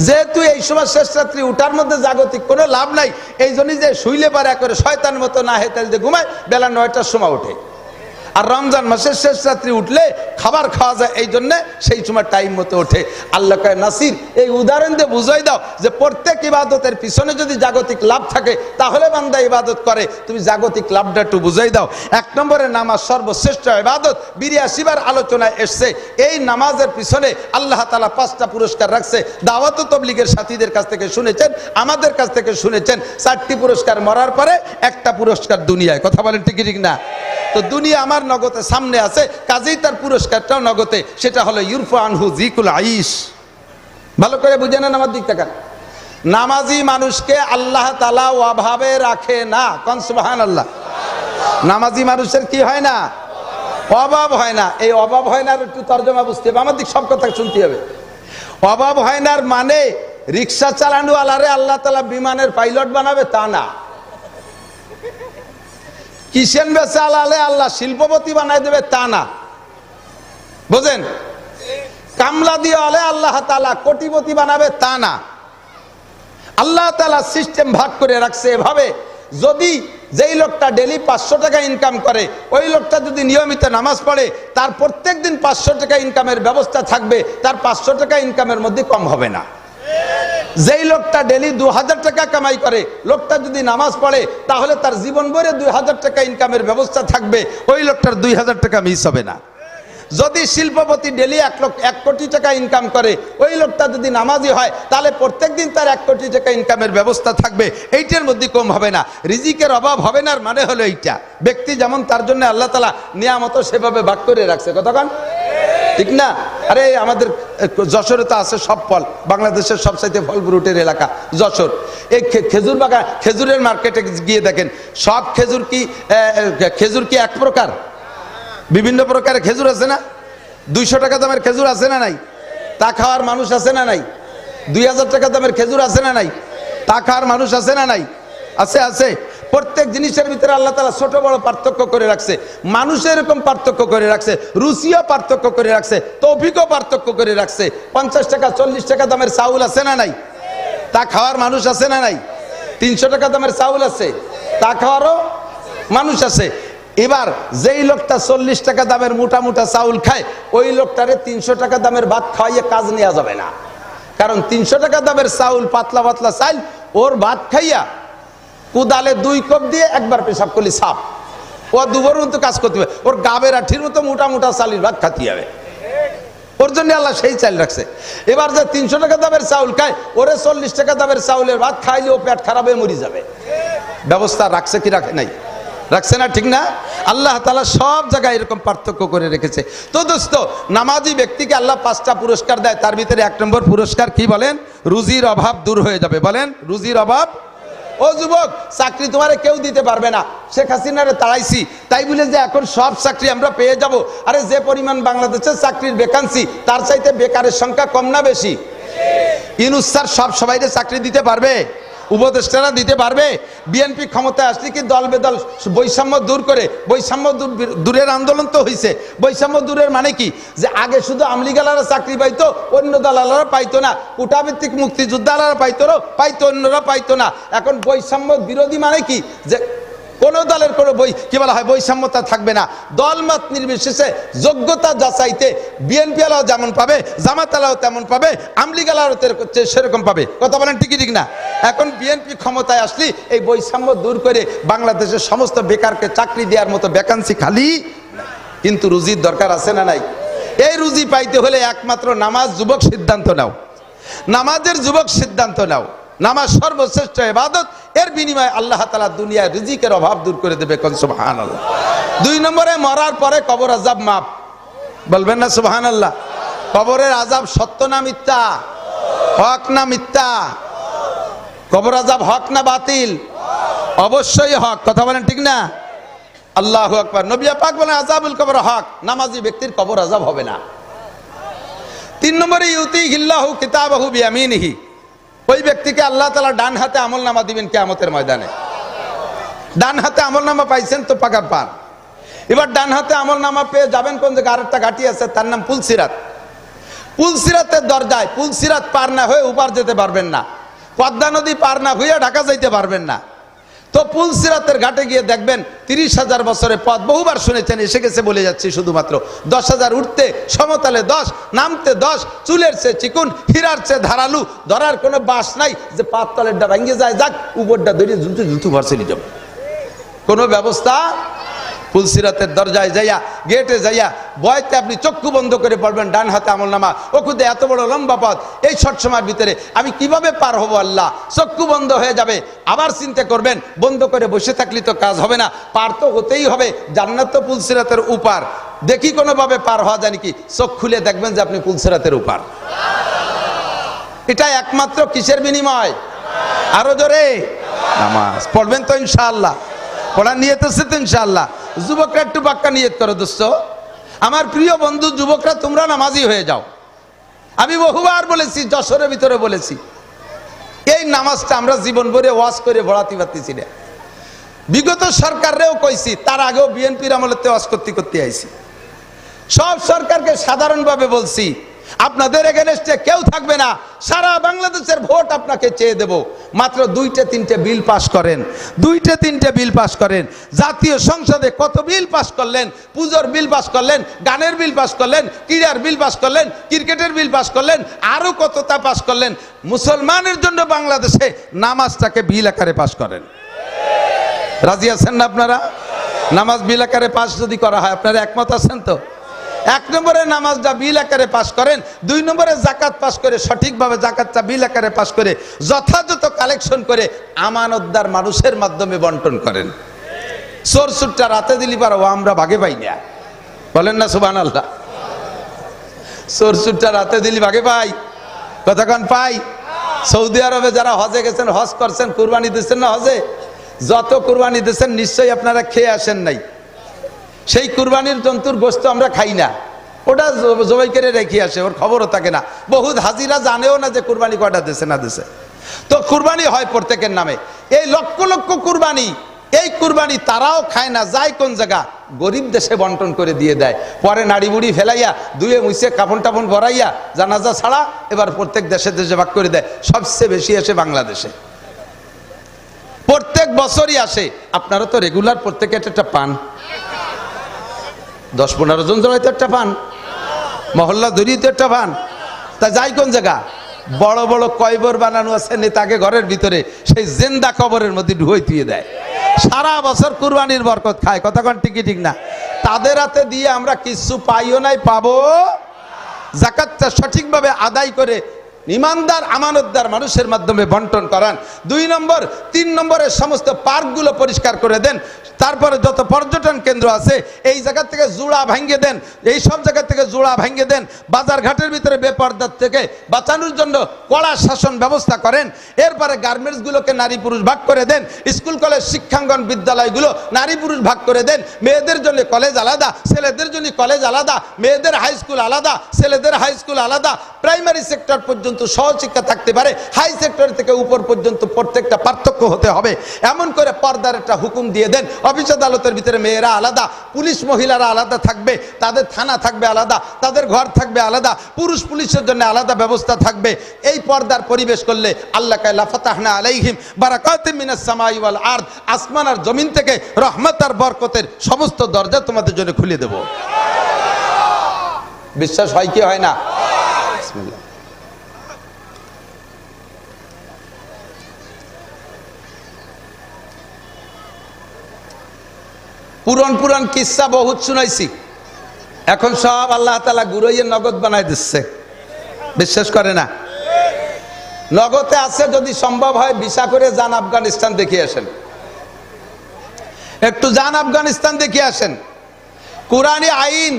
যেহেতু এই সময় শেষ রাত্রি উঠার মধ্যে জাগতিক কোনো লাভ নাই, এই জন্যই যে শুইলে পারে করে শয়তান মতো না হেঁটে যে ঘুমায়, বেলা 9টার সময় ওঠে। আর রমজান মাসের শেষ রাত্রি উঠলে খাবার খাওয়া যায়, এই জন্য সেই সময় টাইম মতো ওঠে। আল্লাহ কয় নাসির এই উদাহরণ দিয়ে বুঝাই দাও যে প্রত্যেক ইবাদতের পিছনে যদি জাগতিক লাভ থাকে তাহলে বান্দা ইবাদত করে, তুমি জাগতিক লাভটা একটু বুঝাই দাও। 1 নম্বরে নামাজ সর্বশ্রেষ্ঠ ইবাদত, 82 বার আলোচনায় এসছে। এই নামাজের পিছনে আল্লাহ তাআলা 5টা পুরস্কার রাখছে। দাওয়াত ও তাবলীগের সাথীদের কাছ থেকে শুনেছেন, আমাদের কাছ থেকে শুনেছেন, 4টি পুরস্কার মরার পরে একটা পুরস্কার দুনিয়ায়। কথা বলেন ঠিক ঠিক না? তো দুনিয়া আমার নগদে সামনে আছে, কাজেই তার পুরস্কারটাও নগদে, সেটা হলো ইউরফা আনহু যিকুল আইশ। ভালো করে বুঝে নেন আমার দিক থেকে। নামাজি মানুষকে আল্লাহ তাআলা অভাবে রাখে না। কোন সুবহানাল্লাহ। নামাজি মানুষের কি হয় না? অভাব হয় না। এই অভাব হয় না একটু তর্জমা বুঝতে হবে, আমার দিক সব কথা শুনতে হবে। অভাব হয় না মানে রিক্সা চালানো আলারে আল্লাহ তাআলা বিমানের পাইলট বানাবে তা না। কিষেন বেচা আলালে আল্লাহ শিল্পপতি বানাই দেবে তা না, বুঝেন? কামলা দিয়ে আলে আল্লাহ তাআলা কোটিপতি বানাবে তা না। আল্লাহ তাআলা সিস্টেম ভাগ করে রাখছে এভাবে, যদি যেই লোকটা ডেলি 500 টাকা ইনকাম করে, ওই লোকটা যদি নিয়মিত নামাজ পড়ে, তার প্রত্যেক দিন 500 টাকা ইনকামের ব্যবস্থা থাকবে, তার 500 টাকা ইনকামের মধ্যে কম হবে না। যেই লোকটা ডেলি 2000 টাকা কামাই করে, লোকটা যদি নামাজ পড়ে তাহলে তার জীবন ভরে 2000 টাকা ইনকামের ব্যবস্থা থাকবে, ওই লোকটার 2000 টাকা মিস হবে না। যদি শিল্পপতি ডেলি 1 কোটি টাকা ইনকাম করে, ওই লোকটা যদি নামাজি হয় তাহলে প্রত্যেকদিন তার 1 কোটি টাকা ইনকামের ব্যবস্থা থাকবে, এইটার মধ্যে কম হবে না। রিজিকের অভাব হবে না, মানে হলো এইটা। ব্যক্তি যেমন তার জন্য আল্লাহ তাআলা নিয়ামত সেভাবে ভাগ করে রাখছে। কতক্ষণ ঠিক না? আরে আমাদের যশোরে তো আছে সব ফল, বাংলাদেশের সবচাইতে ফল ফ্রুটের এলাকা যশোর। এই খেজুর বাগান, খেজুরের মার্কেটে গিয়ে দেখেন সব খেজুর কি এক প্রকার? বিভিন্ন প্রকারের খেজুর আছে না? 200 টাকা দামের খেজুর আছে না নাই? তা খাওয়ার মানুষ আছে না নাই? 2000 টাকা দামের খেজুর আছে না নাই? তা খাওয়ার মানুষ আছে না নাই? আছে, আছে। প্রত্যেক জিনিসের ভিতরে আল্লাহ তাআলা ছোট বড় পার্থক্য করে রাখছে। মানুষের এরকম পার্থক্য করে রাখছে, রুচিও পার্থক্য করে রাখছে, তৌফিকও পার্থক্য করে রাখছে। 50 টাকা 40 টাকা দামের চাউল আছে না নাই? তা খাওয়ার মানুষ আছে না নাই? 300 টাকা দামের চাউল আছে, তা খাওয়ারও মানুষ আছে। এবার যেই লোকটা 40 টাকা দামের মোটা মোটা চাউল খায়, ওই লোকটারে 300 টাকা দামের ভাত খাওয়াইয়ে কাজ নেওয়া যাবে না। কারণ 300 টাকা দামের চাউল, পাতলা পাতলা চাল, ওর ভাত খাইয়া কুদালে 2 কোপ দিয়ে একবার পেশাব করলে সাপ, ও দুবার মতো কাজ করতে হবে। ওর গাবের আঠির মতো মোটা মোটা চালের ভাত খাতে হবে, ওর জন্য আল্লাহ সেই চাল রাখছে। এবার যে 300 টাকা দামের চাউল খায়, ওরে 40 টাকা দামের চাউলের ভাত খাইলে ও পেট খারাপ হয়ে মরে যাবে। ব্যবস্থা রাখছে কি রাখে নাই? রাখছে না? ঠিক না? আল্লাহ তাআলা সব জায়গায় এরকম পার্থক্য করে রেখেছে। তো দোস্ত, নামাজি ব্যক্তিকে আল্লাহ 5টা পুরস্কার দেয়, তার ভিতরে 1 নম্বর পুরস্কার কি বলেন? রুজির অভাব দূর হয়ে যাবে। বলেন রুজির অভাব। ও যুবক, চাকরি তোমারে কেউ দিতে পারবে না। শেখ হাসিনারে তাড়াইছি তাই বলে যে এখন সব চাকরি আমরা পেয়ে যাব? আরে যে পরিমাণ বাংলাদেশের চাকরির ভ্যাকান্সি, তার চাইতে বেকারের সংখ্যা কম না বেশি? ইউনূস স্যার সব সবাইকে চাকরি দিতে পারবে? উপদেষ্টারা দিতে পারবে? বিএনপি ক্ষমতায় আসলে কি দল বেদল বৈষম্য দূর করে, বৈষম্য দূরের আন্দোলন তো হয়েছে। বৈষম্য দূরের মানে কি? যে আগে শুধু আমলিগালারা চাকরি পাইতো, অন্য দলালারা পাইতো না। কোটাভিত্তিক মুক্তিযোদ্ধারা পাইতো, অন্যরা পাইতো না। এখন বৈষম্য বিরোধী মানে কি? যে কোনো দলের কোনো কি বলা হয়, বৈষম্যতা থাকবে না। দলমত নির্বিশেষে যোগ্যতা যাচাইতে বিএনপি আলাও যেমন পাবে, জামাত আলাও তেমন পাবে, আমলিগ আলাও সেরকম পাবে। কথা বলেন ঠিক ঠিক না? এখন বিএনপি ক্ষমতায় আসলে এই বৈষম্য দূর করে বাংলাদেশের সমস্ত বেকারকে চাকরি দেওয়ার মতো ভ্যাকান্সি খালি। কিন্তু রুজির দরকার আছে না নাই? এই রুজি পাইতে হলে একমাত্র নামাজ। যুবক সিদ্ধান্ত নাও, নামাজের যুবক সিদ্ধান্ত নাও। নামাজ সর্বশ্রেষ্ঠ ইবাদত, এর বিনিময়ে আল্লাহ তাআলা দুনিয়ায় রিজিকের অভাব দূর করে দেবে। কোন সুবহানাল্লাহ। 2 নম্বরে মরার পরে কবর আযাব মাপ। বলবেন না সুবহানাল্লাহ? কবরের আযাব সত্য না মিথ্যা? হক না মিথ্যা? কবর আযাব হক না বাতিল? অবশ্যই হক। কথা বলেন ঠিক না? আল্লাহু আকবার। নবী পাক বলেন আযাবুল কবর হক, নামাজি ব্যক্তির কবর আযাব হবে না। 3 নম্বরে ইউতিহিল্লাহু কিতাবাহু বিয়ামিনিহি, ওই ব্যক্তিকে আল্লাহ তাআলা ডান হাতে আমলনামা দিবেন কিয়ামতের ময়দানে। ডান হাতে আমলনামা পাইছেন তো পাকা পান। এবার ডান হাতে আমলনামা পেয়ে যাবেন কোন জায়গায়? আরেকটা ঘাটি আছে, তার নাম পুলসিরাত। পুলসিরাতের দরজায় পুলসিরাত পার না হয়ে উপার যেতে পারবেন না, পদ্মা নদী পার না হয়ে ঢাকা যাইতে পারবেন না। তো পুলসিরাতের ঘাটে গিয়ে দেখবেন 30,000 বছরের পথ, বহুবার শুনেছেন, এসে গেছে বলে যাচ্ছি শুধুমাত্র। 10,000 উঠতে সমতলে 10, নামতে 10, চুলের চেয়ে চিকুন, হীরার চেয়ে ধারালু, ধরার কোনো বাস নাই যে পাত তলেরটা ভাঙ্গে যায়, যাক উপরটা ধরে জুতু ভার্সেলি যাবে, কোনো ব্যবস্থা। পুলসিরাতের দরজায় যাইয়া, গেটে যাইয়া বয়তে আপনি চক্ষু বন্ধ করে পড়বেন, ডান হাতে আমলনামা, ওকুদে এত বড় লম্বা পথ, এই শর্ট সময়ের ভিতরে আমি কিভাবে পার হব আল্লাহ। চক্ষু বন্ধ হয়ে যাবে, আবার চিন্তা করবেন, বন্ধ করে বসে থাকলে তো কাজ হবে না, পার তো হতেই হবে, জান্নাত তো পুলসিরাতের উপার, দেখি কোনোভাবে পার হওয়া যায় নাকি। চোখ খুলে দেখবেন যে আপনি পুলসিরাতের উপার। এটা একমাত্র কিসের বিনিময়? আরো জোরে নামাজ পড়বেন তো ইনশাআল্লাহ, পড়ার নিয়ত আছে তো ইনশাআল্লাহ। যুবকরা একটু পাক্কা নিয়ত করো দোস্ত, আমার প্রিয় বন্ধু যুবকরা, তোমরা নামাজি হয়ে যাও। আমি বহুবার বলেছি, যশোরের ভিতরে বলেছি, এই নামাজটা আমরা জীবন ভরে ওয়াজ করে ভরাতে পারতেছি না। বিগত সরকাররেও কইছি, তার আগেও বিএনপির আমলেতে ওয়াজ করতে করতে আইছি। সব সরকারকে সাধারণভাবে বলছি, আপনাদের এগেনস্টে কেউ থাকবে না, সারা বাংলাদেশের ভোট আপনাকে চেয়ে দেব, মাত্র 2-3টে বিল পাস করেন, 2-3টে বিল পাস করেন। জাতীয় সংসদে কত বিল পাস করলেন? পুজোর বিল পাস করলেন, গানের বিল পাস করলেন, ক্রীড়ার বিল পাস করলেন, ক্রিকেটের বিল পাস করলেন, আরো কতটা পাস করলেন। মুসলমানের জন্য বাংলাদেশে নামাজটাকে বিল আকারে পাস করেন। রাজি আছেন না আপনারা? নামাজ বিল আকারে পাস যদি করা হয়, আপনারা একমত আছেন তো? 1 নম্বরে নামাজটা বিল আকারে পাস করেন, 2 নম্বরে জাকাত পাস করে, সঠিকভাবে জাকাতটা বিল আকারে পাস করে, যথাযথ কালেকশন করে আমানতদার মানুষের মাধ্যমে বন্টন করেন। চোর সুটটা রাতে দিলি পারো, আমরা ভাগে পাই না, বলেন না সুবহানাল্লাহ। চোর সুটটা রাতে দিলি ভাগে পাই, কতক্ষণ পাই? সৌদি আরবে যারা হজে গেছেন, হজ করছেন, কুরবানি দিচ্ছেন না হজে, যত কুরবানি দিচ্ছেন নিশ্চয়ই আপনারা খেয়ে আসেন নাই। সেই কুরবানির জন্তুর গোস্ত আমরা খাই না, ওটা জবাই করে রেখে আসে, ওর খবরও থাকে না। বহুত হাজিরা জানেও না যে কুরবানি কয়টা দেশে না দেশে। তো কুরবানি হয় প্রত্যেকের নামে, এই লক্ষ লক্ষ কুরবানি, এই কুরবানি তারাও খায় না, যায় কোন জায়গা? গরিব দেশে বন্টন করে দিয়ে দেয়। পরে নাড়ি বুড়ি ফেলাইয়া, ধুয়ে মুছে কাফন টাফন ভরাইয়া, জানাজা ছাড়া এবার প্রত্যেক দেশে দেশে ভাগ করে দেয়। সবচেয়ে বেশি আসে বাংলাদেশে, প্রত্যেক বছরই আসে। আপনারা তো রেগুলার প্রত্যেকে একটা পান, 10-15 জন জড়াইতে একটা পান, মহল্লা ধরিতে একটা পান, তা যাই কোন জায়গা? বড় বড় কয়বর বানানো আছে নেতাকে ঘরের ভিতরে, সেই জেন্দা কবরের মধ্যে ঢুই দিয়ে দেয়। সারা বছর কুরবানির বরকত খায়, কতক্ষণ ঠিকই ঠিক না? তাদের হাতে দিয়ে আমরা কিছু পাইও নাই, পাবো। জাকাতটা সঠিকভাবে আদায় করে ইমানদার আমানতদার মানুষের মাধ্যমে বন্টন করান। 2 নম্বর 3 নম্বরের সমস্ত পার্কগুলো পরিষ্কার করে দেন। তারপরে যত পর্যটন কেন্দ্র আছে এই জায়গা থেকে জোড়া ভাঙ্গে দেন, এই সব জায়গা থেকে জোড়া ভাঙ্গে দেন। বাজার ঘাটের ভিতরে বেপরদার থেকে বাঁচানোর জন্য কড়া শাসন ব্যবস্থা করেন। এরপরে গার্মেন্টসগুলোকে নারী পুরুষ ভাগ করে দেন, স্কুল কলেজ শিক্ষাঙ্গন বিদ্যালয়গুলো নারী পুরুষ ভাগ করে দেন। মেয়েদের জন্য কলেজ আলাদা, ছেলেদের জন্য কলেজ আলাদা, মেয়েদের হাই স্কুল আলাদা, ছেলেদের হাই স্কুল আলাদা। প্রাইমারি সেক্টর পর্যন্ত সহশিক্ষা থাকতে পারে, হাই সেক্টর থেকে উপর পর্যন্ত প্রত্যেকটা পার্থক্য হতে হবে, এমন করে পর্দার একটা হুকুম দিয়ে দেন। অফিস আদালতের ভিতরে মেয়েরা আলাদা, পুলিশ মহিলারা আলাদা থাকবে, তাদের থানা থাকবে আলাদা, তাদের ঘর থাকবে আলাদা, পুরুষ পুলিশের জন্য আলাদা ব্যবস্থা থাকবে। এই পর্দার পরিবেশ করলে আল্লাহ কায় লাফাতাহনা আলাইহিম বারাকাতিম মিনাস সামাই ওয়াল আরদ, আসমান আর জমিন থেকে রহমত আর বরকতের সমস্ত দরজা তোমাদের জন্য খুলে দেব। বিশ্বাস হয় কি হয় না? বিসমিল্লাহ। পুরান কিস্সা বহুত শুনাইছি, এখন সব আল্লাহ তাআলা গুরাইয়ে নগদ বানাই দিচ্ছে, বিশ্বাস করে না? নগদে আছে, যদি সম্ভব হয় ভিসা করে যান আফগানিস্তান দেখে আসেন, একটু যান আফগানিস্তান দেখে আসেন। কুরআনী আইন,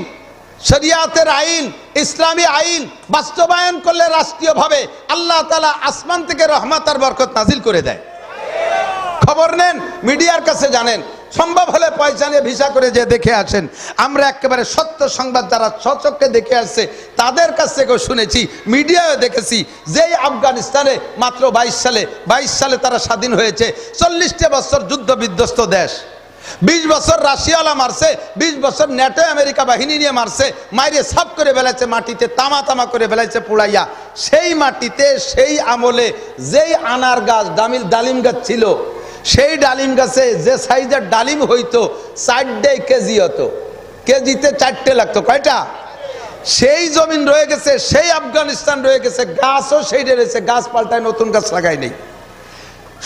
শরিয়াতের আইন, ইসলামী আইন বাস্তবায়ন করলে রাষ্ট্রীয়ভাবে আল্লাহ তাআলা আসমান থেকে রহমত আর বরকত নাজিল করে দেয়। খবর নেন, মিডিয়ার কাছে জানেন, সম্ভব হলে পয়সা নিয়ে ভিসা করে যে দেখে আসেন। আমরা একেবারে সত্য সংবাদ যারা সচক্ষে দেখে আসছে তাদের কাছ থেকেও শুনেছি, মিডিয়ায় দেখেছি, যেই আফগানিস্তানে মাত্র 22 সালে তারা স্বাধীন হয়েছে, 40টা বছর যুদ্ধ বিধ্বস্ত দেশ, 20 বছর রাশিয়াওয়ালা মারছে, 20 বছর নেটো আমেরিকা বাহিনী নিয়ে মারছে, মাইরে সাফ করে ফেলাইছে, মাটিতে তামা তামা করে ফেলাইছে পুড়াইয়া। সেই মাটিতে সেই আমলে যেই আনার গাছ ডালিম গাছ ছিল, সেই ডালিম গাছে যে সাইজের ডালিম হইতো 4 কেজি হতো, কেজিতে 4টে লাগতো। কয়টা? সেই জমিন রয়ে গেছে, সেই আফগানিস্তান রয়ে গেছে, গাছও সেই রয়েছে, গাছ পাল্টায় নতুন গাছ লাগাই নেই।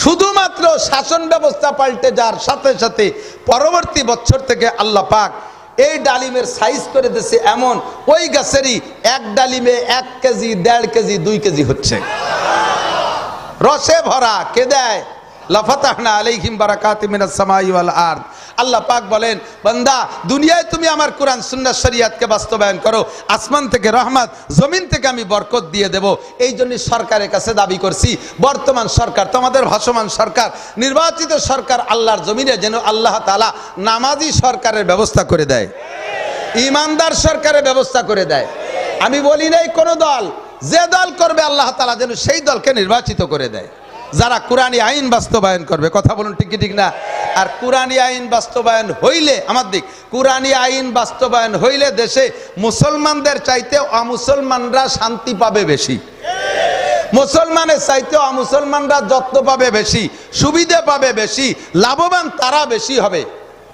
শুধুমাত্র শাসন ব্যবস্থা পাল্টে যাওয়ার সাথে সাথে পরবর্তী বছর থেকে আল্লাহ পাক এই ডালিমের সাইজ করে দিয়েছে এমন, ওই গাছেরই এক ডালিমে 1 কেজি, 1.5 কেজি, 2 কেজি হচ্ছে, রসে ভরা। কে দেয়? লাফাতাহনা আলাইহিম বারাকাতিম মিনাস সামাই ওয়াল আরদ। আল্লাহ পাক বলেন, বান্দা দুনিয়ায় তুমি আমার কোরআন সুন্নাহ শরিয়াতকে বাস্তবায়ন করো, আসমান থেকে রহমত, জমিন থেকে আমি বরকত দিয়ে দেব। এই জন্য সরকারের কাছে দাবি করছি, বর্তমান সরকার, তোমাদের ভাসমান সরকার, নির্বাচিত সরকার, আল্লাহর জমিনে যেন আল্লাহ তাআলা নামাজি সরকারের ব্যবস্থা করে দেয়, ইমানদার সরকারের ব্যবস্থা করে দেয়। আমি বলি নাই কোন দল, যে দল করবে আল্লাহ তাআলা যেন সেই দলকে নির্বাচিত করে দেয়, যারা কোরআনী আইন বাস্তবায়ন করবে। কথা বলুন ঠিক কি ঠিক না? আর কোরআনী আইন বাস্তবায়ন হইলে, আমার দিক, কোরআনী আইন বাস্তবায়ন হইলে দেশে মুসলমানদের চাইতে অমুসলমানরা শান্তি পাবে বেশি, মুসলমানের চাইতে অমুসলমানরা যত্ন পাবে বেশি, সুবিধা পাবে বেশি, লাভবান তারা বেশি হবে।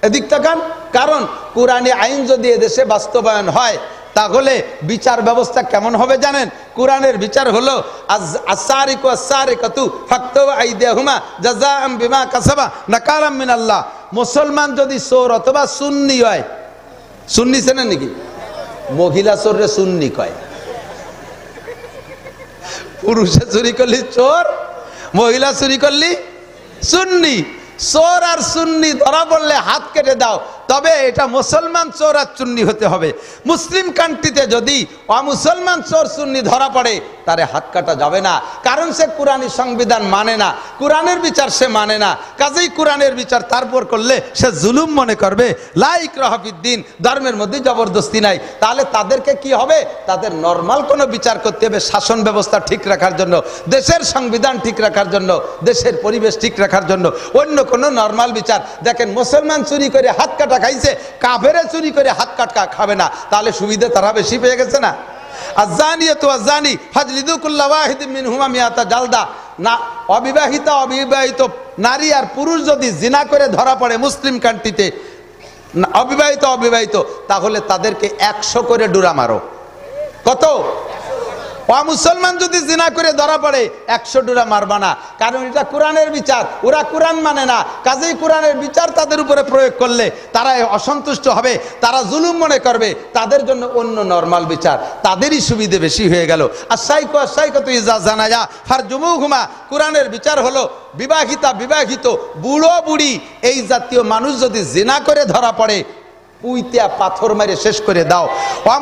এদিক তাকান। কারণ কোরআনী আইন যদি এদেশে বাস্তবায়ন হয় তাহলে বিচার ব্যবস্থা কেমন হবে জানেন? কোরআনের বিচার হলো আস-সারিকু আস-সারিকাতু ফাকতু আইদিয়াহুমা জাযাআম বিমা কাসাবা নাকালাম মিনাল্লাহ। মুসলমান যদি চোর অথবা সুন্নি হয়, সুন্নি চেনেন নাকি? মহিলা চোররে সুন্নি কয়। পুরুষে চুরি করলি চোর, মহিলা চুরি করলি সুন্নি। চোর আর সুন্নি ধরা পড়লে হাত কেটে দাও, তবে এটা মুসলমান চোর আর সুন্নি হতে হবে। মুসলিম কান্ট্রিতে যদি অমুসলমান চোর সুন্নি ধরা পড়ে তারে হাত কাটা যাবে না, কারণ সে কোরআনী সংবিধান মানে না, কোরআনের বিচার সে মানে না। কাজেই কোরআনের বিচার তারপর করলে সে জুলুম মনে করবে। লা ইকরাহা ফিদ্দিন, ধর্মের মধ্যে জবরদস্তি নাই। তাহলে তাদেরকে কি হবে? তাদের নরমাল কোনো বিচার করতে হবে, শাসন ব্যবস্থা ঠিক রাখার জন্য, দেশের সংবিধান ঠিক রাখার জন্য, দেশের পরিবেশ ঠিক রাখার জন্য। অন্য কোনো নরমাল বিচার দেখেন, মুসলমান চুরি করে হাত কাটা খাইছে, কাফেরে চুরি করে হাত কাটা খাবে না, তাহলে সুবিধা তারা বেশি পেয়ে গেছে না? আযানিয়াতু ওয়াযানি ফাজলিদু কুল্লা ওয়াহিদিন মিনহুমা মিয়াতা জালদা। না, অবিবাহিত নারী আর পুরুষ যদি জিনা করে ধরা পড়ে মুসলিম কান্ট্রিতে, অবিবাহিত, তাহলে তাদেরকে 100 করে ডুরা মারো। কত? মুসলমান যদি জিনা করে ধরা পড়ে 100 ডুরা মারবা না, কারণ এটা কোরআনের বিচার, ওরা কোরআন মানে না। কাজেই কোরআনের বিচার তাদের উপরে প্রয়োগ করলে তারা অসন্তুষ্ট হবে, তারা জুলুম মনে করবে, তাদের জন্য অন্য নরমাল বিচার, তাদেরই সুবিধে বেশি হয়ে গেল। আস-সাইকু ইযা জানায়া ফারজুমুহুমা, কোরআনের বিচার হলো বিবাহিত বুড়ো বুড়ি এই জাতীয় মানুষ যদি জিনা করে ধরা পড়ে পুইতে পাথর মেরে শেষ করে দাও।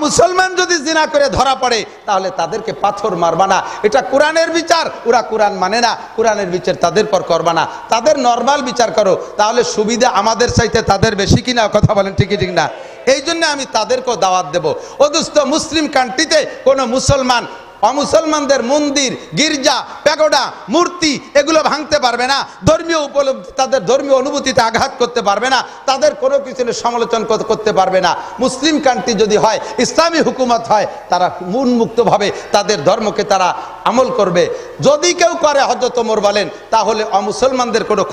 মুসলমান যদি জিনা করে ধরা পড়ে তাহলে তাদেরকে পাথর মারবা না, এটা কোরআনের বিচার। ওরা কোরআন মানে না, কোরআনের বিচার তাদের পর করবা না, তাদের নরমাল বিচার করো। তাহলে সুবিধা আমাদের চাইতে তাদের বেশি কিনা? কথা বলেন ঠিক ঠিক না? এই জন্য আমি তাদেরকেও দাওয়াত দেব, ও দোস্ত, মুসলিম কান্ট্রিতে কোনো মুসলমান অমুসলমানদের মন্দির, গির্জা, প্যাগোডা, মূর্তি এগুলো ভাঙতে পারবে না, ধর্মীয় উপলব্ধি, তাদের ধর্মীয় অনুভূতিতে আঘাত করতে পারবে না, তাদের কোনো কিছু সমালোচনা করতে পারবে না। মুসলিম কান্ট্রি যদি হয়, ইসলামী হুকুমত হয়, তারা উন্মুক্তভাবে তাদের ধর্মকে তারা আমল করবে। যদি কেউ করে, হযরত ওমর বলেন, তাহলে অমুসলমানদের কোনো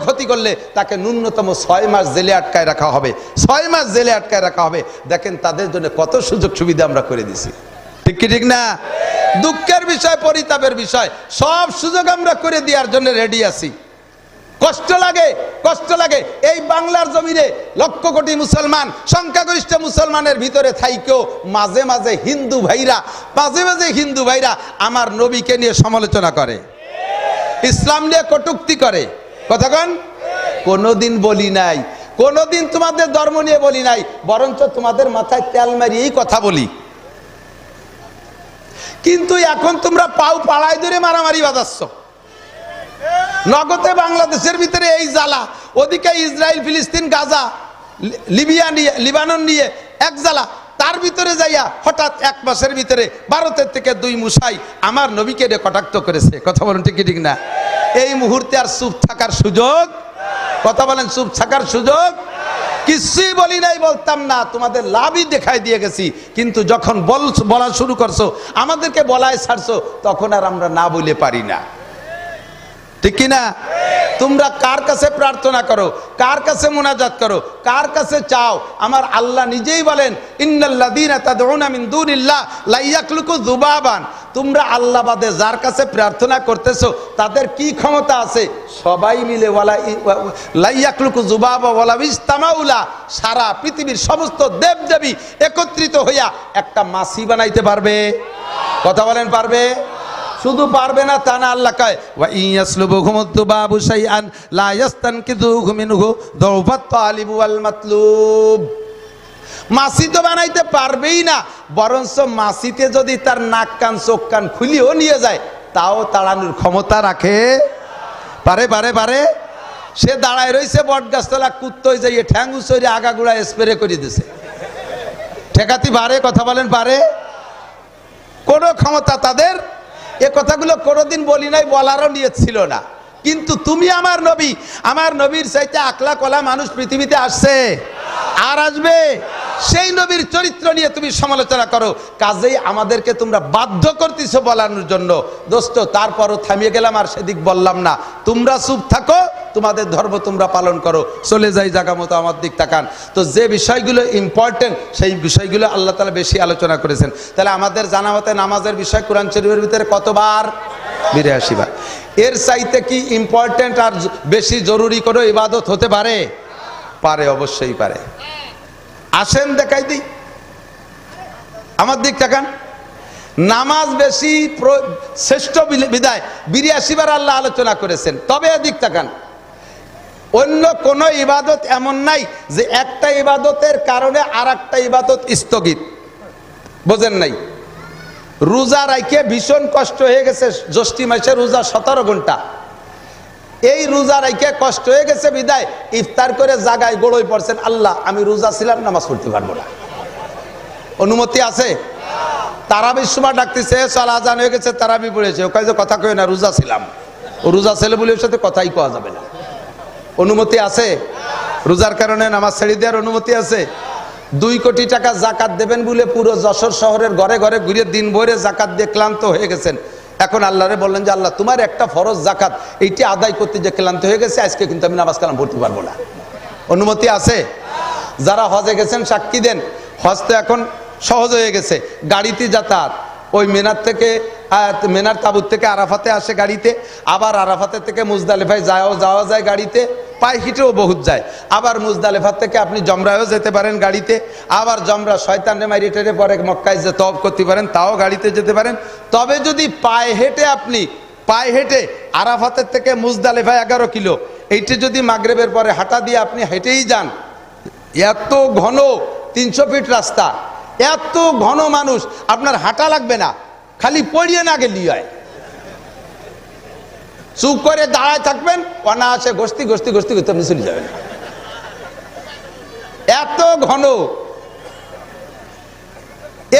ক্ষতি করলে তাকে ন্যূনতম 6 মাস জেলে আটকায় রাখা হবে, 6 মাস জেলে আটকায় রাখা হবে। দেখেন তাদের জন্য কত সুযোগ সুবিধা আমরা করে দিছি, ঠিক কি ঠিক না? দুঃখের বিষয়, পরিতাপের বিষয়, সব সুযোগ আমরা করে দেওয়ার জন্য রেডি আছি। কষ্ট লাগে এই বাংলার জমিনে লক্ষ কোটি মুসলমান, সংখ্যাগরিষ্ঠ মুসলমানের ভিতরে থাইকেও মাঝে মাঝে হিন্দু ভাইরা আমার নবীকে নিয়ে সমালোচনা করে, ইসলাম নিয়ে কটূক্তি করে। কথা কন? কোনোদিন বলি নাই, কোনোদিন তোমাদের ধর্ম নিয়ে বলি নাই, বরঞ্চ তোমাদের মাথায় তেল মারিয়েই কথা বলি। কিন্তু এখন তোমরা পাও পাড়ায় ধরে মারামারি বাজাচ্ছ। নগদে বাংলাদেশের ভিতরে এই জ্বালা, ওদিকে ইসরায়েল, ফিলিস্তিন, গাজা, লিবানন নিয়ে এক জ্বালা, তার ভিতরে যাইয়া হঠাৎ 1 মাসের ভিতরে ভারতের থেকে 2 মুসাই আমার নবীকে কটাক্ত করেছে। কথা বলুন ঠিক ঠিক না? এই মুহূর্তে আর চুপ থাকার সুযোগ কথা বলেন, চুপ থাকার সুযোগ কিছুই বলি নাই, বলতাম না, তোমাদের লাভই দেখাই দিয়ে গেছি। কিন্তু যখন বলা শুরু করছো, আমাদেরকে বলায় ছাড়ছো, তখন আর আমরা না বলে পারি না, ঠিক কিনা? তোমরা কার কাছে প্রার্থনা করো, কার কাছে মুনাজাত করো, কার কাছে চাও? আমার আল্লাহ নিজেই বলেন, ইন্নাল্লাযীনা তাদউনা মিন দুনিল্লাহ লা ইয়াখলুকু যুবাবান। তোমরা আল্লাহ বাদে যার কাছে প্রার্থনা করতেছো, তাদের কি ক্ষমতা আছে? সবাই মিলে লা ইয়াখলুকু যুবাবা ওয়ালা ইসতামাউলা, সারা পৃথিবীর সমস্ত দেবদেবী একত্রিত হইয়া একটা মাছি বানাইতে পারবে? কথা বলেন, পারবে? শুধু পারবে না তা না, আল্লাহ কয় ওয়া ইয়াসলুবুহুমুদ দুবাবু শাইআন লা ইয়াস্তানকিযুহু মিনহু দুফাত তালিবু ওয়াল মাতলুব। মাছি তো বানাইতে পারবেই না, বরঞ্চ মাছিতে যদি তার নাক কান চোখ কান খুলিও নিয়ে যায়, তাও তাড়ানোর ক্ষমতা রাখে? পারে পারে পারে। সে দাঁড়ায় রয়েছে বটগাছতলা, কুত্তই যাইয়ে ঠ্যাং উচরে আগাগুড়া স্প্রে করে দিছে, ঠেকাতে পারে? কথা বলেন, পারে? কোন ক্ষমতা তাদের? এ কথাগুলো কোনোদিন বলি নাই, বলারও নিয়ত ছিল না। কিন্তু তুমি আমার নবী, আমার নবীর চাইতে আকলা কলা মানুষ পৃথিবীতে আসছে আর আসবে। সেই নবীর চরিত্র নিয়ে তুমি সমালোচনা করো, কাজেই আমাদেরকে তোমরা বাধ্য করতেছো বলানোর জন্য। দোস্ত, তারপরও থামিয়ে গেলাম, আর সেদিক বললাম না। তোমরা চুপ থাকো, তোমাদের ধর্ম তোমরা পালন করো, চলে যাই জায়গা মতো, আমার দিক তাকান। তো যে বিষয়গুলো ইম্পর্টেন্ট, সেই বিষয়গুলো আল্লাহ তাআলা বেশি আলোচনা করেছেন। তাহলে আমাদের জানা মতে নামাজের বিষয় কোরআন শরীফের ভিতরে কতবার? 82 বার। এর চাইতে কি ইম্পর্টেন্ট আর বেশি জরুরি কোনো ইবাদত হতে পারে? পারে, অবশ্যই পারে। আসেন দেখাই দিই, আমার দিক তাকান। নামাজ বেশি শ্রেষ্ঠ বিদায় 82 বার আল্লাহ আলোচনা করেছেন। তবে এদিক তাকান, অন্য কোন ইবাদত এমন নাই যে একটা ইবাদতের কারণে আর একটা ইবাদত স্থগিত। বোঝেন নাই? রোজা রাইখে ভীষণ কষ্ট হয়ে গেছে, জ্যৈষ্ঠ মাসে রোজা 17 ঘন্টা। এই রোজা রাইখে কষ্ট হয়ে গেছে বিদায় ইফতার করে জাগায় গোড়ই পড়ছেন, আল্লাহ আমি রোজা ছিলাম, নামাজ পড়তে পারবো না। অনুমতি আছে? তারাবির সময় ডাকতেছে, চল আজান হয়ে গেছে, তারাবি পড়েছে, ওখানে যে কথা কয় না, রোজা ছিলাম। ও রোজা ছেলে বলে ওর সাথে কথাই কওয়া যাবে না। অনুমতি আছে? রোজার কারণে নামাজ ছেড়ে দেওয়ার অনুমতি আছে? 2 কোটি টাকা জাকাত দেবেন বলে পুরো যশোর শহরের ঘরে ঘরে ঘুরে দিন ভরে জাকাত দিয়ে ক্লান্ত হয়ে গেছেন। এখন আল্লাহরে বললেন যে আল্লাহ তোমার একটা ফরজ জাকাত, এইটি আদায় করতে যে ক্লান্ত হয়ে গেছে, আজকে কিন্তু আমি নামাজ কালাম পড়তে পারবো না। অনুমতি আছে? যারা হজে গেছেন সাক্ষী দেন, হজ তো এখন সহজ হয়ে গেছে, গাড়িতে যাতায়াত। ওই মিনার থেকে, মিনার তাবুত থেকে আরাফাতে আসে গাড়িতে, আবার আরাফাতের থেকে মুজদালিফায় যাওয়া যায় গাড়িতে, পায়ে হেঁটেও বহুত যায়। আবার মুজদালিফার থেকে আপনি জমরায়ও যেতে পারেন গাড়িতে, আবার জমরা শয়তানে মাইরে টেরে পরে মক্কায় যে তওয়াফ করতে পারেন, তাও গাড়িতে যেতে পারেন। তবে যদি পায়ে হেঁটে আরাফাতের থেকে মুজদালিফায় 11 কিলো, এইটি যদি মাগরিবের পরে হাঁটা দিয়ে আপনি হেঁটেই যান, এত ঘন 300 ফিট রাস্তা, এত ঘন মানুষ, আপনার হাঁটা লাগবে না, খালি পড়িয়ে না গেলি হয়। চুপ করে দাঁড়ায় থাকবেন, অনায়াসে গোষ্ঠী করতে আপনি চলে যাবেন। এত ঘন।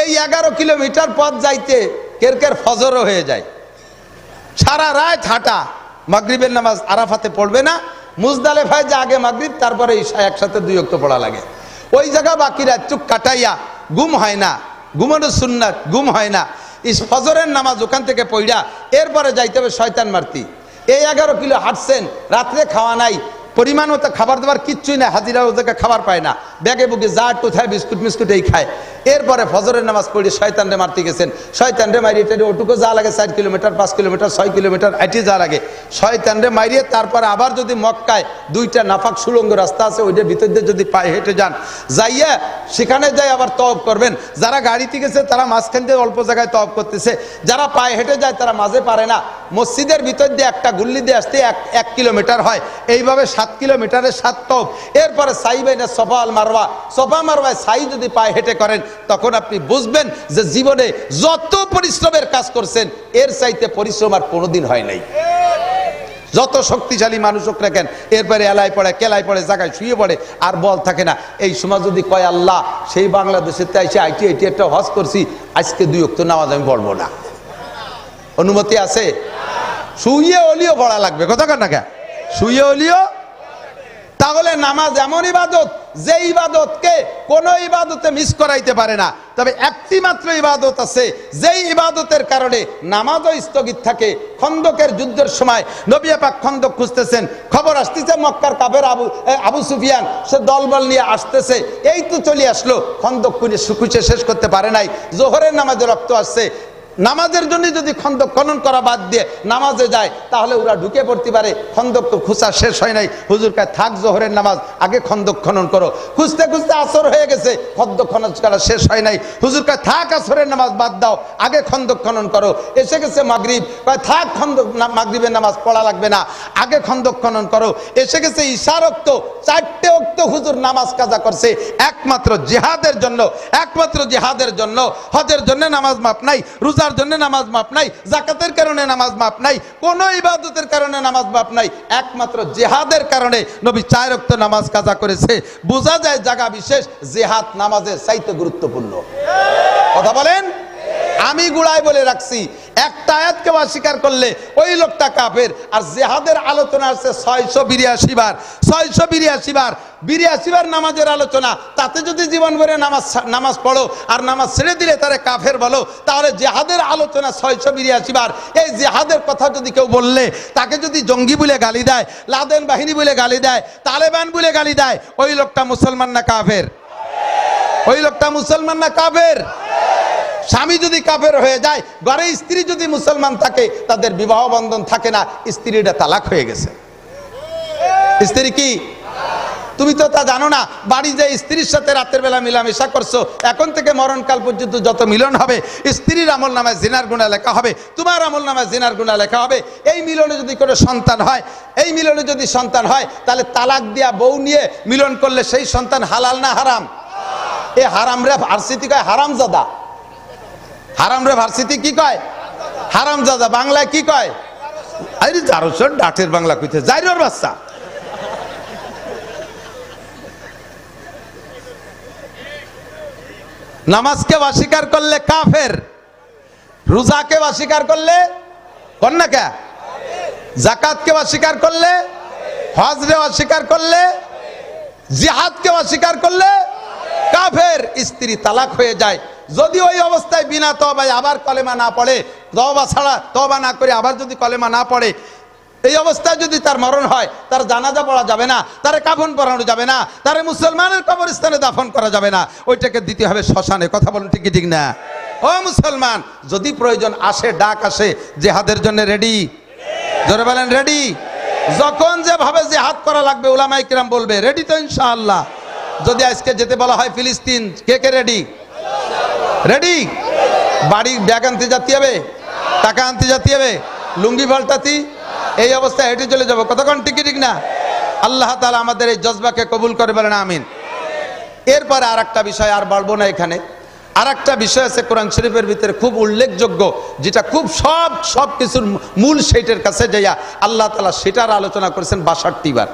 এই 11 কিলোমিটার পথ যাইতে কের ফজরও হয়ে যায়। সারা রাত হাঁটা, মাগরিবের নামাজ আরাফাতে পড়বে না, মুজদালিফায় যে আগে মাগরিব তারপরে ঈশা একসাথে 2 ওয়াক্ত পড়া লাগে। ওই জায়গা বাকি রাত চুপ কাটাইয়া ঘুম হয় না, ঘুমানো সুন্নাত, ঘুম হয় না। ফজরের নামাজ ওখান থেকে পড়া এরপরে যাইতে হবে শয়তান মারতি। এই 11 কিলো হাঁটছেন, রাত্রে খাওয়া নাই, পরিমাণ মতো খাবার দাবার কিচ্ছুই না, হাজিরা ওদেরকে খাবার পায় না, ব্যাগে বুকে যা একটু খায় বিস্কুট এই খায়। এরপরে ফজরের নামাজ পড়ে শয়তানরে মারতে গেছেন, শয়তানরে মারিয়ে টেরে ওটুকু যা লাগে 4 কিলোমিটার 5 কিলোমিটার 6 কিলোমিটার আইটি যা লাগে, শয়তানরে মারিয়ে তারপরে আবার যদি মক্কায় 2টা নাফাক সুড়ঙ্গ রাস্তা আছে, ওইটার ভিতর দিয়ে যদি পায়ে হেঁটে যান, যাইয়া সেখানে যাই আবার তওয়াফ করবেন। যারা গাড়িতে গেছে তারা মাঝখান দিয়ে অল্প জায়গায় তওয়াফ করতেছে, যারা পায়ে হেঁটে যায় তারা মাঝে পারে না। মসজিদের ভিতর দিয়ে একটা গুল্লি দিয়ে আসতে 1 কিলোমিটার হয়, এইভাবে 7 কিলোমিটারের 7 তওয়াফ। এরপরে সাই বাইনা সফা আল মারওয়া, সফা মারওয়ায় সাই যদি পায়ে হেঁটে করেন, তখন আপনি বুঝবেন যে জীবনে যত পরিশ্রমের কাজ করছেন এর চাইতে পরিশ্রম আর কোনোদিন হয় নাই। যত শক্তিশালী মানুষ হোক রাখেন, এরপরে এলাই পড়ে কেলাই পড়ে জায়গায় শুয়ে পড়ে, আর বল থাকে না। এই সময় যদি কয় আল্লাহ সেই বাংলাদেশের এসে আইটি একটা হজ করছি, আজকে 2 ওয়াক্ত নামাজ আমি পড়বো না, অনুমতি আছে? শুয়ে অলিও পড়া লাগবে, কথা কর না, শুয়ে অলিও তাহলে নামাজ এমন ইবাদত যে ইবাদতকে কোনো ইবাদতে মিস করাইতে পারে না। তবে একটি মাত্র ইবাদত আছে যেই ইবাদতের কারণে নামাজও স্থগিত থাকে। খন্দকের যুদ্ধের সময় নবী পাক খন্দক খুঁজতেছেন, খবর আসতেছে মক্কার কাফের আবু সুফিয়ান সে দলবল নিয়ে আসতেছে। এই তো চলে আসলো, খন্দক খুঁজে শেষ করতে পারে নাই। জোহরের নামাজে রক্ত আসছে, নামাজের জন্য যদি খন্দক খনন করা বাদ দিয়ে নামাজে যায় তাহলে ওরা ঢুকে পড়তে পারে। খন্দক তো খুঁজা শেষ হয় নাই, হুজুর কয় থাক জোহরের নামাজ, আগে খন্দক খনন করো। খুঁজতে খুঁজতে আসর হয়ে গেছে, খন্দক খনন করা শেষ হয় নাই। হুজুর কয় থাক আসরের নামাজ বাদ দাও, আগে খন্দক খনন করো। এসে গেছে মাগরিব, কয় থাক খন্দক মাগরিবের নামাজ পড়া লাগবে না, আগে খন্দক খনন করো। এসে গেছে ঈশার ওয়াক্ত, 4টে ওয়াক্ত হুজুর নামাজ কাজা করছে একমাত্র জিহাদের জন্য, একমাত্র জিহাদের জন্য। হজের জন্য নামাজ মাপ নাই, রোজা জন্য নামাজ মাপ নাই, যাকাতের কারণে নামাজ মাপ নাই, কোন ইবাদতের কারণে নামাজ মাপ নাই, একমাত্র জিহাদের কারণে নবী 4 ওয়াক্ত নামাজ কাজা করেছে। বোঝা যায় জায়গা বিশেষ জিহাদ নামাজের চাইতে গুরুত্বপূর্ণ। কথা বলেন। আমি গুড়াই বলে রাখছি, একটা আয়াতকে অস্বীকার করলে ওই লোকটা কাফের। আর জিহাদের আলোচনা আছে 682 বার, 682 বার, 82 বার নামাজের আলোচনা। তাতে যদি জীবন ভরে নামাজ পড়ো আর নামাজ ছেড়ে দিলে তারে কাফের বলো, তাহলে জিহাদের আলোচনা 682 বার। এই জিহাদের কথা যদি কেউ বললে তাকে যদি জঙ্গি বলে গালি দেয়, লাদেন বাহিনী বলে গালি দেয়, তালেবান বলে গালি দেয়, ওই লোকটা মুসলমান না কাফের? ওই লোকটা মুসলমান না কাফের? স্বামী যদি কাফের হয়ে যায়, ঘরে স্ত্রী যদি মুসলমান থাকে, তাদের বিবাহ বন্ধন থাকে না, স্ত্রীটা তালাক হয়ে গেছে। স্ত্রী কি? তুমি তো তা জানো না। বাড়ি যে স্ত্রীর সাথে রাতের বেলা মিলামেশা করছো, এখন থেকে মরণকাল পর্যন্ত যত মিলন হবে, স্ত্রীর আমল নামায় জিনার গুনাহ লেখা হবে, তোমার আমল নামায় জিনার গুনাহ লেখা হবে। এই মিলনে যদি কোনো সন্তান হয়, এই মিলনে যদি সন্তান হয়, তাহলে তালাক দিয়া বউ নিয়ে মিলন করলে সেই সন্তান হালাল না হারাম? এ হারাম রে ভার্সিটি কয় হারামজাদা। হারাম রে ভার্সিটি কি কয়? হারামজাদা। বাংলায় কি কয়? আরে জারুসর ডাটের বাংলা কইতে জাইরোর বাচ্চা। নামাজকে অস্বীকার করলে কাফের, রোজাকে অস্বীকার করলে কন্যা কে, যাকাতকে অস্বীকার করলে, হজরে অস্বীকার করলে, জিহাদকে অস্বীকার করলে কাফের। স্ত্রী তালাক হয়ে যায় যদি ওই অবস্থায় বিনা তওবায় আবার কলেমা না পড়ে, তওবা ছাড়া তওবা না করে আবার যদি কলেমা না পড়ে, এই অবস্থায় যদি তার মরণ হয়, তার জানাজা পড়া যাবে না, তারে কাফন পরানো যাবে না, তারে মুসলমানের কবরস্থানে দাফন করা যাবে না, ওইটাকে দিতে হবে শ্মশানে। কথা বলেন ঠিক কি ঠিক না? ও মুসলমান, যদি প্রয়োজন আসে, ডাক আসে, জিহাদের জন্য রেডি? জোরে বলেন রেডি? যখন যেভাবে জিহাদ করা লাগবে উলামায়ে কিরাম বলবে রেডি তো ইনশাআল্লাহ। যদি আজকে যেতে বলা হয় ফিলিস্তিন, কে কে রেডি? রেডি? বাড়ি ব্যাগ আনতে যেতে হবে, টাকা আনতে যেতে হবে, লুঙ্গি পাল্টাতি, এই অবস্থায় হেঁটে চলে যাবো। কতক্ষণ ঠিক ঠিক না? আল্লাহ তাআলা আমাদের এই জজবাকে কবুল করে বলেন আমিন। এরপরে আর একটা বিষয়, আর বাড়বো না এখানে। আর একটা বিষয় আছে কোরআন শরীফের ভিতরে খুব উল্লেখযোগ্য, যেটা খুব সব কিছুর মূল সেইটার কাছে যাইয়া আল্লাহ তাআলা সেটার আলোচনা করেছেন 62 বার।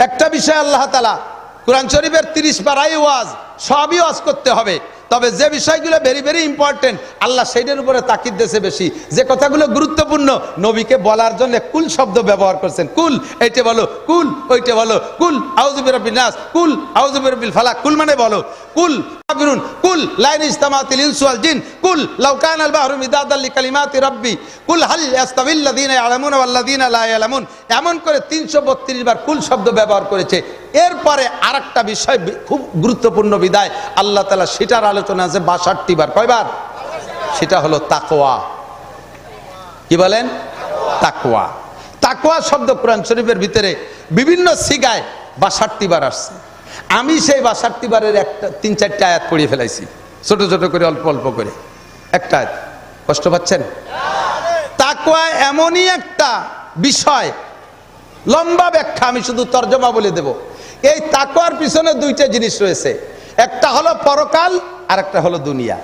একটা বিষয় আল্লাহ তাআলা কোরআন শরীফের 30 পারাই ওয়াজ, সবই ওয়াজ করতে হবে। তবে যে বিষয়গুলো ভেরি ভেরি ইম্পর্টেন্ট, আল্লাহ সেইটার উপরে তাকিদ দিয়েছে বেশি। যে কথাগুলো গুরুত্বপূর্ণ, নবীকে বলার জন্য কুল শব্দ ব্যবহার করছেন। কুল এইটা বলো, কুল ওইটা বলো, কুল আউযু বিরাব্বিন নাস, কুল আউযু বিরাব্বিল ফালাক। কুল মানে বলো, কুল কাফিরুন, কুল লা ইস্তামাতিল ইনসু ওয়াল জিন, কুল লাউ কানাল বাহরু মিদাদাল লিকালিমাতি রাব্বি, কুল হাল ইয়াস্তাবিল লাযিনা ইয়ালামুনা ওয়াল লাযিনা লা ইয়ালামুন। এমন করে 332 বার কুল শব্দ ব্যবহার করেছে। এরপরে আরেকটা বিষয় খুব গুরুত্বপূর্ণ বিদায় আল্লাহ তাআলা সেটার আলোচনা আছে 62 বার। কয়বার? সেটা হলো তাকওয়া। কি বলেন? তাকওয়া। তাকওয়া শব্দ কোরআন শরীফের ভিতরে বিভিন্ন সিগায় 62 বার আসছে। আমি সেই 62 বারের একটা 3-4টা আয়াত পড়িয়ে ফেলাইছি, ছোট ছোট করে, অল্প অল্প করে। একটা আয়াত, কষ্ট পাচ্ছেন? তাকওয়া এমনই একটা বিষয়, লম্বা ব্যাখ্যা, আমি শুধু তর্জমা বলে দেব। এই তাকওয়ার পিছনে 2টা জিনিস রয়েছে, একটা হলো পরকাল আর একটা হলো দুনিয়া।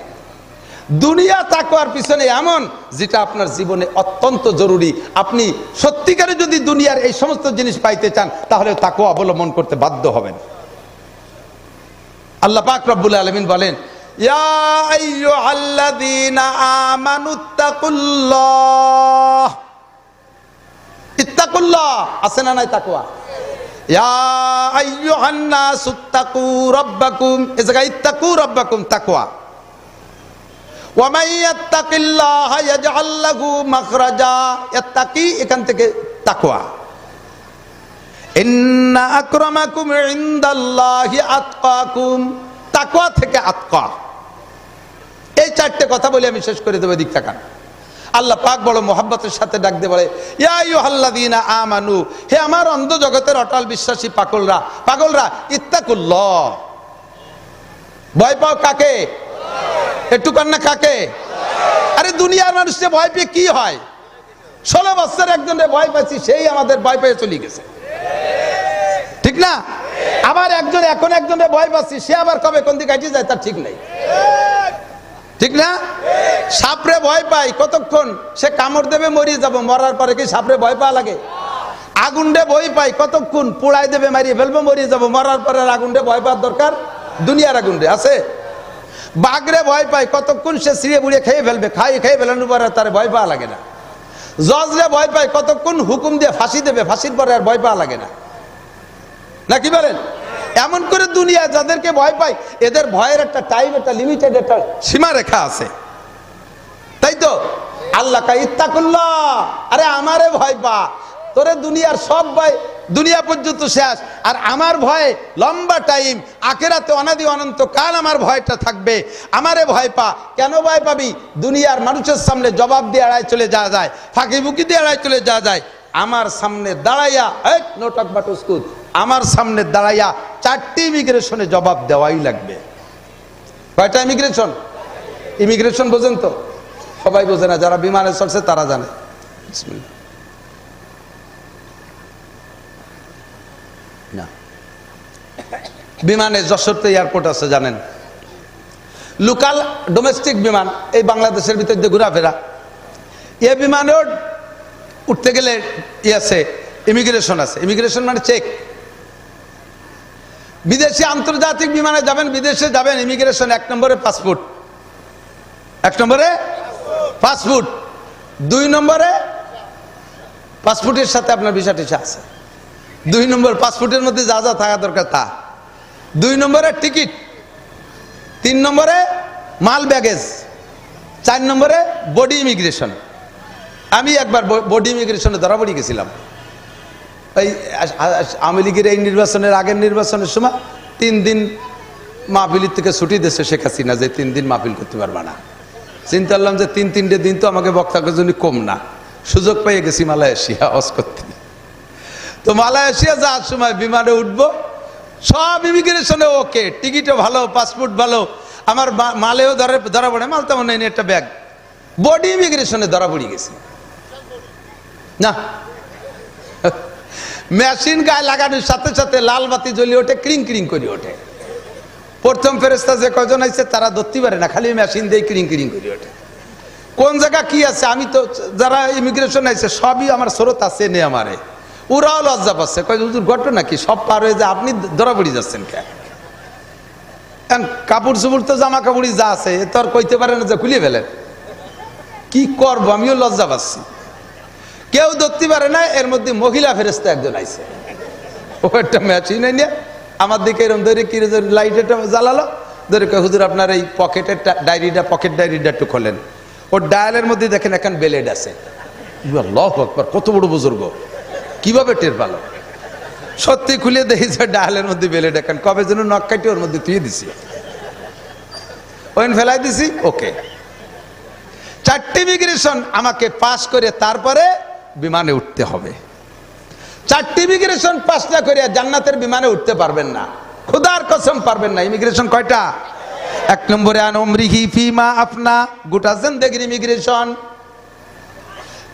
দুনিয়া তাকওয়ার পিছনে এমন যেটা আপনার জীবনে অত্যন্ত জরুরি। আপনি সত্যিকারে যদি দুনিয়ার এই সমস্ত জিনিস পাইতে চান, তাহলে তাকওয়া অবলম্বন করতে বাধ্য হবেন। আল্লাহ পাক রব্বুল আলামিন বলেন, ইয়া আইয়ুহাল্লাযীনা আমানুত্তাকুল্লাহ ইত্তাকুল্লাহ আছে না নাই তাকওয়া? ইয়া আইয়ুহান নাসুত্তাকু রাব্বাকুম, এই জায়গায় ইত্তাকু রাব্বাকুম তাকওয়া। ওয়া মান ইয়াত্তাকিল্লাহা ইয়াজআল লাহু মাখরাজা, ইত্তাকি এখান থেকে তাকওয়া। ইন্না আকরামাকুম ইনদাল্লাহি আতকাকুম, তাকওয়া থেকে আতকা। এই চারটে কথা বলে আমি শেষ করে দেব। দিক তাকান, আল্লাহ পাক বড় মোহাব্বতের সাথে ডাক দিয়ে বলে, ইয়া আইয়ুহাল্লাযীনা আমানু, হে আমার অন্ধ জগতের অটল বিশ্বাসী পাগলরা, ইত্তাকুল্লাহ, ভয় পাও কাকে? একটু কান্না কাকে? আরে দুনিয়ার মানুষকে ভয় পেয়ে কি হয়? 16 বছর একজনের ভয় পাচ্ছি, সেই আমাদের ভয় পেয়ে চলে গেছে, ঠিক না? আবার এখন একজনের ভয় পাচ্ছি, সে আবার কবে কোন দিকে হাঁটিয়ে যায় তার ঠিক নাই, ঠিক না? সাপরে ভয় পাই, কতক্ষণ সে কামড় দেবে, মরিয়ে যাবো, মরার পরে কি সাপরে ভয় পাওয়া লাগে? আগুনডে ভয় পাই, কতক্ষণ পোড়াই দেবে, মারিয়ে ফেলবো, মরিয়ে যাবো, মরার পরে আগুনডে ভয় পাওয়ার দরকার? দুনিয়ার আগুনডে আছে। বাঘরে ভয় পাই, কতক্ষণ সে ছিঁড়ে বুড়িয়ে খেয়ে ফেলবে, খেয়ে ফেলানোর পরে তার ভয় পাওয়া লাগে না। জজরে ভয় পাই, কতক্ষণ হুকুম দিয়ে ফাঁসি দেবে, ফাঁসির পরে আর ভয় পাওয়া লাগে না, নাকি বলেন? এমন করে দুনিয়া যাদেরকে ভয় পাই, এদের ভয়ের একটা টাইম, একটা লিমিটেড একটা সীমা রেখা আছে, তাই তো? আল্লাহ কা ইত্তাকুল্লাহ, আরে আমারে ভয় পা, তোরে দুনিয়ার সব ভয় দুনিয়া পর্যন্ত শেষ, আর আমার ভয় লম্বা টাইম, আখিরাতে অনাদি অনন্ত কাল আমার ভয়টা থাকবে। আমারে ভয় পা। কেন ভয় পাবি? দুনিয়ার মানুষের সামনে জবাব দিয়ে এড়াই চলে যাওয়া যায়, ফাঁকি বুকি দিয়ে এড়াই চলে যাওয়া যায়। আমার সামনে দাঁড়াইয়া, নো টক বাট উস্কুত, আমার সামনে দাঁড়াইয়া 4টি ইমিগ্রেশনে জবাব দেওয়াই লাগবে। কয়টা ইমিগ্রেশন? ইমিগ্রেশন বোঝেন তো? সবাই বোঝে না, যারা বিমানে চলছে তারা জানে। না, বিমানে যশোরতে এয়ারপোর্ট আছে জানেন, লোকাল ডোমেস্টিক বিমান, এই বাংলাদেশের ভিতর দিয়ে ঘোরাফেরা। এ বিমানেও উঠতে গেলে আছে, ইমিগ্রেশন আছে। ইমিগ্রেশন মানে চেক। বিদেশি আন্তর্জাতিক বিমানে যাবেন, বিদেশে যাবেন, ইমিগ্রেশন 1 নম্বরে পাসপোর্ট, 1 নম্বরে পাসপোর্ট, 2 নম্বরে পাসপোর্টের সাথে আপনার ভিসা টিসা আছে, 2 নম্বর পাসপোর্টের মধ্যে যা যা থাকা দরকার তা, 2 নম্বরে টিকিট, 3 নম্বরে মাল ব্যাগেজ, 4 নম্বরে বডি ইমিগ্রেশন। আমি একবার বডি ইমিগ্রেশনে ধরা পড়ে গেছিলাম। এই আওয়ামী লীগের এই নির্বাচনের আগের নির্বাচনের সময় 3 দিন মাহফিলের থেকে ছুটি দিয়েছে শেখ হাসিনা, যে 3 দিন মাহফিল করতে পারবা না। চিন্তা করলাম যে 3-3টে দিন তো আমাকে বক্তার জন্য কম না, সুযোগ পেয়ে গেছি মালয়েশিয়া হজ করতে। তো মালয়েশিয়া যাওয়ার সময় বিমানে উঠবো, সব ইমিগ্রেশনে ওকে, টিকিটও ভালো, পাসপোর্ট ভালো, আমার মালেও ধরা পড়ে, মাল তেমন নেই, একটা ব্যাগ। বডি ইমিগ্রেশনে ধরা পড়ে গেছি না, মেশিন গায়ে লাগানোর সাথে সাথে লাল বাতি জ্বলিয়ে ওঠে, ক্রিং ক্রিং করে ওঠে। প্রথম ফেরেশতা যে কয়জন আইছে তারা ধরতে পারে না, খালি মেশিন দিয়ে ক্রিং ক্রিং করে ওঠে। কোন জায়গা কি আছে, আমি তো যারা ইমিগ্রেশন আইছে সবই আমার স্রোত আছে নে আমারে, ওরাও লজ্জা পাচ্ছে, কয় হুজুর ঘটনা কি, সব পার হয়ে যায়, আপনি ধরা পড়ে যাচ্ছেন কেন? কাপড় চুপড় তো জামা কাপড়ই যা আছে, এ তো আর কইতে পারে না যে খুলে ফেলেন। কি করবো, আমিও লজ্জা পাচ্ছি, কেউ ধরতে পারে না। এর মধ্যে মহিলা ফেরেশতা একজন আইছে, ও একটা মেশিন নিয়ে আমার দিকে এরকম ধরে কি লাইট একটা জ্বালালো, ধরে হুজুর আপনার এই পকেটের ডায়েরিটা, পকেট ডায়েরিটা একটু খোলেন। ওর ডায়ালের মধ্যে দেখেন এখন বেলেড আছে। আল্লাহু আকবার, কত বড় বুজুর্গ, কিভাবে টের পালো? সত্যি খুলে দেখি যে ডায়ালের মধ্যে বেলেড, এখন কবে যেন নখ কাটি ওর মধ্যে তুই দিছি, ওইন ফেলাই দিছি। ওকে, 4টি ইমিগ্রেশন আমাকে পাস করে তারপরে বিমানে উঠতে হবে। 4টি ইমিগ্রেশন পাস না করে জান্নাতের বিমানে উঠতে পারবেন না, খোদার কসম পারবেন না। ইমিগ্রেশন কয়টা? 1 নম্বরে আন উমরিহি ফিমা আপনা, গোটা জিন্দেগির ইমিগ্রেশন।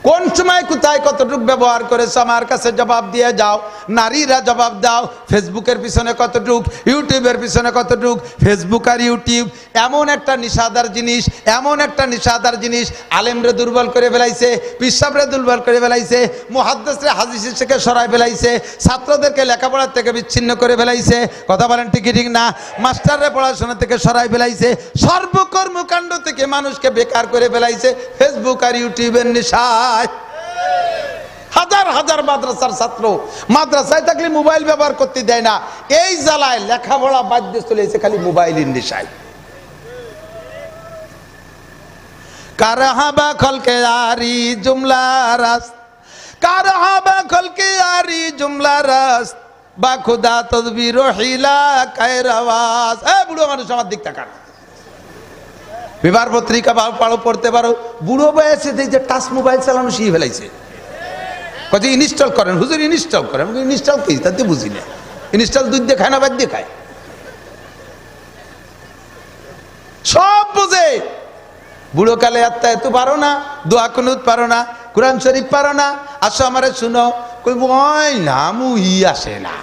কোন সময় কোথায় কতটুকু ব্যবহার করেছো আমার কাছে জবাব দিয়ে যাও। নারীরা জবাব দাও, ফেসবুকের পিছনে কতটুক, ইউটিউবের পিছনে কতটুক। ফেসবুক আর ইউটিউব এমন একটা নিষাদার জিনিস, এমন একটা নিষাদার জিনিস, আলেমরে দুর্বল করে ফেলাইছে, পিসাবরে দুর্বল করে ফেলাইছে, মুহাদ্দিসরে হাদিস থেকে সরাই ফেলাইছে, ছাত্রদেরকে লেখাপড়ার থেকে বিচ্ছিন্ন করে ফেলাইছে। কথা বলেন ঠিক ঠিক না? মাস্টাররে পড়াশোনা থেকে সরাই ফেলাইছে, সর্বকর্মকাণ্ড থেকে মানুষকে বেকার করে ফেলাইছে ফেসবুক আর ইউটিউবের নিশায়। হাজার হাজার মাদ্রাসার ছাত্র মাদ্রাসায় থাকলে মোবাইল ব্যবহার করতে দেয় না, এই জ্বালায় লেখাপড়া বাদ দিয়ে চলে এসে খালি মোবাইলের নেশায়। কারহাবা খলকে আরি জুমলা রাস, কারহাবা খলকে আরি জুমলা রাস, বা খুদা তদবির হিলা কায়রাওয়াজ। এ বুড়ো মানুষ আমার দিক তাকান, বিবার পত্রিকা পাড়ো পড়তে পারো, বুড়ো বয়সে যে টাচ মোবাইল চালানো শিখে ফেলাইছে। কত ইনস্টল করেন হুজুর, ইনস্টল করেন। ইনস্টল কি তাতে বুঝি না, ইনস্টল দুধ দিয়ে খায় না বাদ দিয়ে খায়, সব বুঝে। বুড়ো কালে আত্মা এত পারো না, দোয়া কুনুত পারো না, কোরআন শরীফ পারো না, আসো আমারে শুনো, কই ওই না মুই আসে না,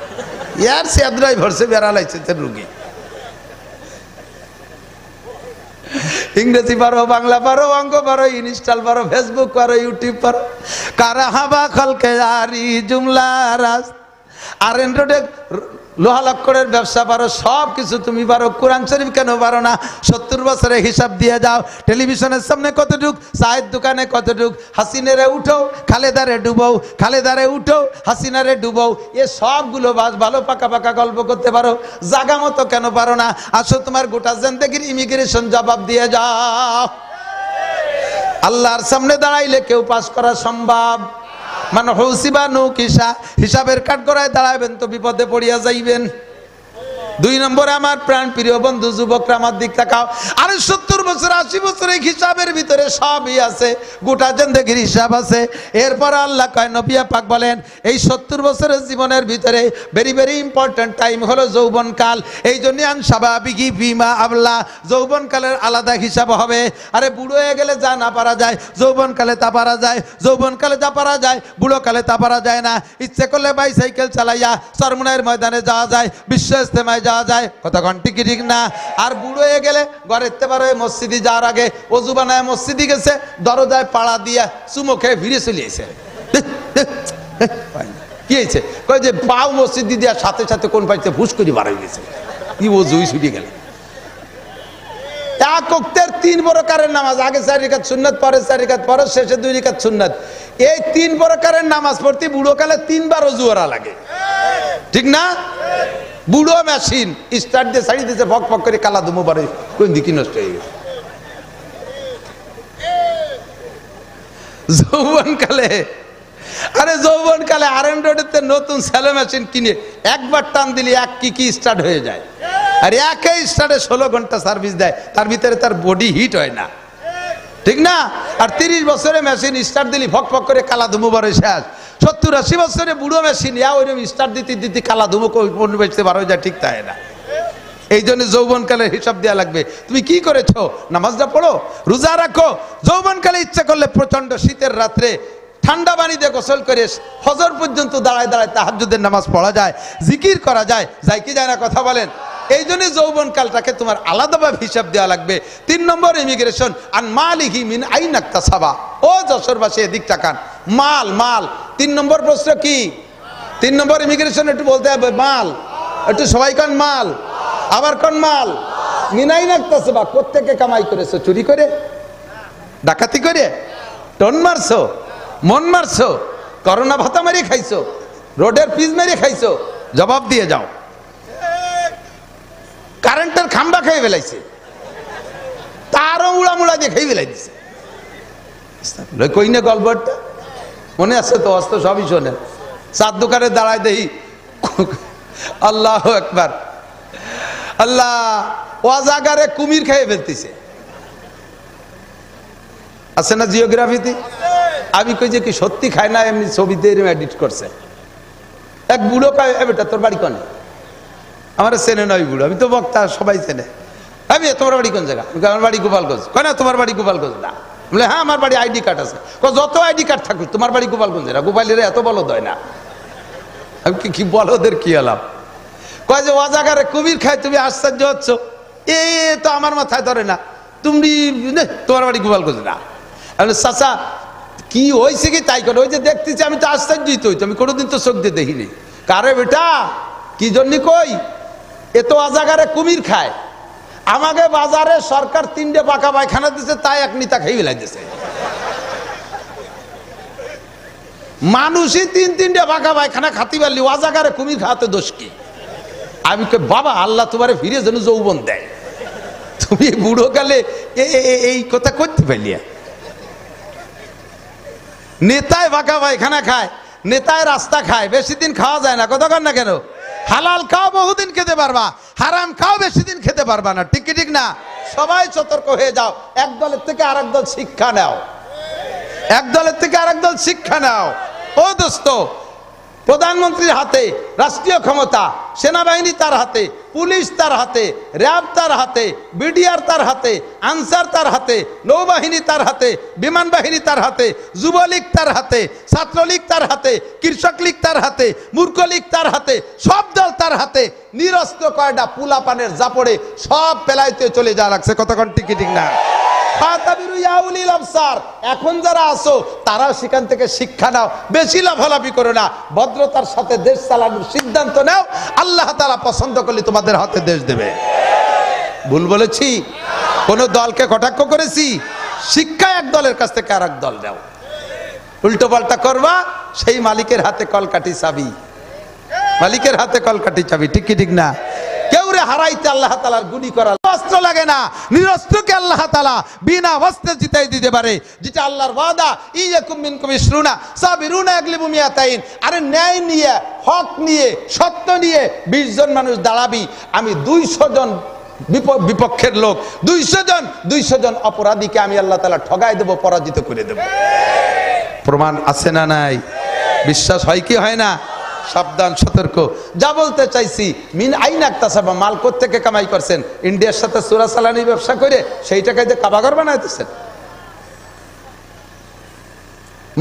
ইয়ার সেদ্রাই ভরসে বেড়ালাইছে রুগী। ইংরেজি পারো, বাংলা পারো, অঙ্ক পারো, ইনস্টল পারো, ফেসবুক পারো, ইউটিউব পারো। কারাহাবা খলকে আরি জুমলা রাস, আর এন্ড্রয়েডে লোহা লক্করের ব্যবসা পারো, সব কিছু তুমি পারো, কোরআন শরীফ কেন পারো না? 70 বছরে হিসাব দিয়ে যাও, টেলিভিশনের সামনে কতটুক, চায়ের দোকানে কতটুক, হাসিনারে উঠো খালেদারে ডুবও, খালেদারে উঠো হাসিনারে ডুবও, এ সবগুলো ভালো পাকা পাকা গল্প করতে পারো, জাগা মতো কেন পারো না? আসো তোমার গোটা জিন্দেগির ইমিগ্রেশন জবাব দিয়ে যাও। আল্লাহর সামনে দাঁড়াইলে কেউ পাস করা সম্ভব? মানে হৌসিবা নৌকিসা, হিসাবের কাঠগড়ায় দাঁড়াবেন তো বিপদে পড়িয়া যাইবেন। 2 নম্বরে আমার প্রাণ প্রিয় বন্ধু যুবকরা আমার দিক তাকাও, আরে 70 বছর 80 বছরের হিসাবের ভিতরে সবই আছে, গোটা জিন্দেগির হিসাব আছে। এরপর আল্লাহ কয়, নবী পাক বলেন, এই 70 বছরের জীবনের ভিতরে ভেরি ভেরি ইম্পর্টেন্ট টাইম হলো যৌবনকাল। এই জন্য আনসাবাবিগি ফিমা আবলা, যৌবনকালের আলাদা হিসাব হবে। আরে বুড়ো হয়ে গেলে যা না পারা যায় যৌবনকালে তা পারা যায়, যৌবনকালে যা পারা যায় বুড়োকালে তা পারা যায় না। ইচ্ছে করলে বাইসাইকেল চালাইয়া চরমুনাইয়ের ময়দানে যাওয়া যায়, বিশ্ব ইস্তেমায় যাওয়া যায়, কথা ঘন্টি কি ঠিক না? আর বুড়ো হয়ে গেলে ঘরের পারে মসজিদে যাওয়ার আগে অজু বানায় মসজিদে গেছে, দরজায় পাড়া দিয়া চুমো খেয়ে ফিরে চলে এসে কি হয়েছে, কয় যে পাও মসজিদ দিয়া সাথে সাথে কোন পাইছে ফুস করে বার হয়ে গেছে, কি অজুই ছুটে গেল। এক ওয়াক্তের 3 প্রকারের নামাজ, আগে 4 রাকাত সুন্নাত, পরে 4 রাকাত, পরে শেষে 2 রাকাত সুন্নাত। এই 3 প্রকারের নামাজ পড়তে বুড়ো কালে 3 বার অজু করা লাগে, ঠিক না? বুড়ো মেশিন স্টার্ট দিয়ে ছাড়ি দিয়েছে, ফক ফক করে কালা ধুমো বাড়ে, কোন দিকে নষ্ট হয়ে গেছে। যৌবনকালে, আরে যৌবনকালে আরএনডতে নতুন স্যালো মেশিন কিনে একবার টান দিলে 1 কিকি স্টার্ট হয়ে যায়, আর একই স্টার্টে 16 ঘন্টা সার্ভিস দেয়, তার ভিতরে তার বডি হিট হয় না, ঠিক না? আর 30 বছরে মেশিন স্টার্ট দিলি ফক ফক করে কালা ধুমো বাড়ে শেষ। 70-80 বছরে বুড়ো মেশিন ওইরকম স্টার্ট দিতে দিতে কালা ধুমো বেচতে বার হয়ে যায়, ঠিক তাই না? এই জন্য যৌবনকালের হিসাব দেওয়া লাগবে। তুমি কি করেছো? নামাজটা পড়ো, রোজা রাখো। যৌবনকালে ইচ্ছা করলে প্রচন্ড শীতের রাত্রে ঠান্ডা পানি দিয়ে গোসল করে ফজর পর্যন্ত দাঁড়ায় দাঁড়ায় তাহাজ্জুদের নামাজ পড়া যায়, জিকির করা যায়, যায় কি যায় না, কথা বলেন? এই জন্য যৌবনকালটাকে তোমার আলাদাভাবে হিসাব দেওয়া লাগবে। 3 নম্বর ইমিগ্রেশন, আন মালিহি মিন আইন ইকতাসাবা। ও যশোরবাসী এদিক তাকান, মাল মাল 3 নম্বর প্রশ্ন কি? 3 নম্বর ইমিগ্রেশন একটু বলতে হবে, মাল, একটু সবাই কোন মাল, আবার কোন মাল, মিন আইন ইকতাসাবা। কোত্থেকে কামাই করেছো? চুরি করে, ডাকাতি করে, টন মারছো, মন মারছো, করোনা ভাতা মেরে খাইছো, রোডের পিচ মেরে খাইছো? জবাব দিয়ে যাও। কারেন্টের খাম্বা খেয়ে ফেলাইছে, তারও উড়ামুড়া দিয়ে খেয়ে ফেলাই দিছে। কই না গল্পটা মনে আছে তো? অস্ত সবই শোনেন। 4 দোকানে দাঁড়ায় দেখি, আল্লাহ একবার, আল্লাহ ওয়াজাগারে কুমির খেয়ে ফেলতেছে, আছে না জিওগ্রাফিতে? আমি কই যে কি সত্যি খায় না, এমনি ছবিতে এডিট করছে। এক বুড়ো কয়, বেটা তোর বাড়ি কোনে? আমার চেনে নয় বুড়ো, আমি তো বক্তা, সবাই চেনে। আমি তোমার বাড়ি কোন জায়গা? আমার বাড়ি গোপালগঞ্জ। কয় না তোমার বাড়ি গোপালগঞ্জ না? বলে হ্যাঁ আমার বাড়ি আইডি কার্ড আছে। যত আইডি কার্ড থাকুক তোমার বাড়ি গোপালগঞ্জ না, গোপালের এত বলদ হয় না। আমি কি বলদের কি এলাম? কয় যে অজাগারে কুমির খায়, তুমি আশ্চর্য হচ্ছ, এ তো আমার মাথায় ধরে না, তুমি তোমার বাড়ি গোপালগঞ্জ না। চাচা কি হয়েছে কি তাই করে? ওই যে দেখতেছি, আমি তো আশ্চর্যিত হইতো, আমি কোনোদিন তো চোখ দিয়ে দেখিনি। কারে বেটা কি জন্য কই? এ তো অজাগারে কুমির খায়, আমাকে বাজারে সরকার 3টে পাকা পায়খানা দিচ্ছে, তাই এক নিতা খেয়ে ফেলাই দিছে। মানুষই তিনটা বাঁকা পায়খানা খাতি পারলি ওয়াজাগারে কুমির খাওয়াতে দোষ কি? আমি কে বাবা, আল্লাহ তোমারে ফিরে যেন যৌবন দেয়, তুমি বুড়ো কালে এই কথা করতে পারলি? নেতায় বাঁকা পায়খানা খায়, নেতায় রাস্তা খায়, বেশি দিন খাওয়া যায় না, কথা কর না কেন? হালাল খাও বহুদিন খেতে পারবা, হারাম খাও বেশি দিন খেতে পারবা না, ঠিক কি ঠিক না? সবাই সতর্ক হয়ে যাও, এক দলের থেকে আরেক দল শিক্ষা নাও, এক দলের থেকে আরেক দল শিক্ষা নাও। ও দোস্ত, প্রধানমন্ত্রীর হাতে রাষ্ট্রীয় ক্ষমতা, সেনাবাহিনী তার হাতে, পুলিশ তার হাতে, র্যাব তার হাতে, বিডিআর তার হাতে, আনসার তার হাতে, নৌবাহিনী তার হাতে, বিমান বাহিনী তার হাতে, যুবলীগ তার হাতে, ছাত্রলীগ তার হাতে, কৃষক লীগ তার হাতে, মূর্খ লীগ তার হাতে, সব দল তার হাতে। নিরস্ত্র কয়টা পুলাপানের জাপড়ে সব পেলাইতে চলে যা লাগছে, কতক্ষণ টিকি ঠিক না? এখন যারা আছো তারাও সেখান থেকে শিক্ষা নাও, বেশি লাফালাফি করো না, ভদ্রতার সাথে দেশ চালানোর সিদ্ধান্ত নাও। আল্লাহ তাআলা পছন্দ করলে তোমাদের হাতে দেশ দেবে। ভুল বলেছি? কোন দলকে কটাক্ষ করেছি? শিক্ষা এক দলের কাছ থেকে আর এক দল নাও, উল্টো পাল্টা করবা, সেই মালিকের হাতে কলকাঠি চাবি, মালিকের হাতে কলকাঠি চাবি, ঠিক কি ঠিক না? কেউ রে হারাইতে আল্লাহ তাআলার গুণী করা অস্ত্র লাগে না, নিরস্ত্রকে আল্লাহ তাআলা বিনা অস্ত্রে জিতাই দিতে পারে, যেটা আল্লাহর ওয়াদা। ইয়াকুম মিনকুম ইশরুনা সাবিরুনা ইয়াগলিবু মিয়াতাইন। আরে ন্যায় নিয়ে, হক নিয়ে, সত্য নিয়ে 20 জন মানুষ দাঁড়াবি, আমি 200 জন বিপক্ষের লোক, 200 জন অপরাধীকে আমি আল্লাহ তাআলা ঠগাই দেব, পরাজিত করে দেব। প্রমাণ আছে না নাই? বিশ্বাস হয় কি হয় না? সাবধান, সতর্ক। যা বলতে চাইছি, মিন আইন আকতাসাবা, মাল কোত্থেকে কামাই করছেন? ইন্ডিয়ার সাথে চোরাচালানি ব্যবসা করে সেই টাকায় যে কাবাঘর বানাইতেছেন।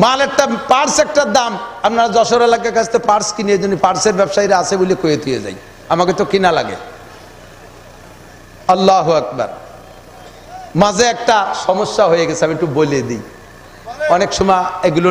মাল একটা পার্স, একটার দাম, আপনারা যশোর এলাকার কাছ থেকে পার্স কিনে, জন্য পার্সের ব্যবসায়ীরা আছে বলে কয়ে দিয়ে যাই, আমাকে তো কিনা লাগে। আল্লাহু আকবার। মাঝে একটা সমস্যা হয়ে গেছে, আমি একটু বলে দিই। অনেক সময় এগুলো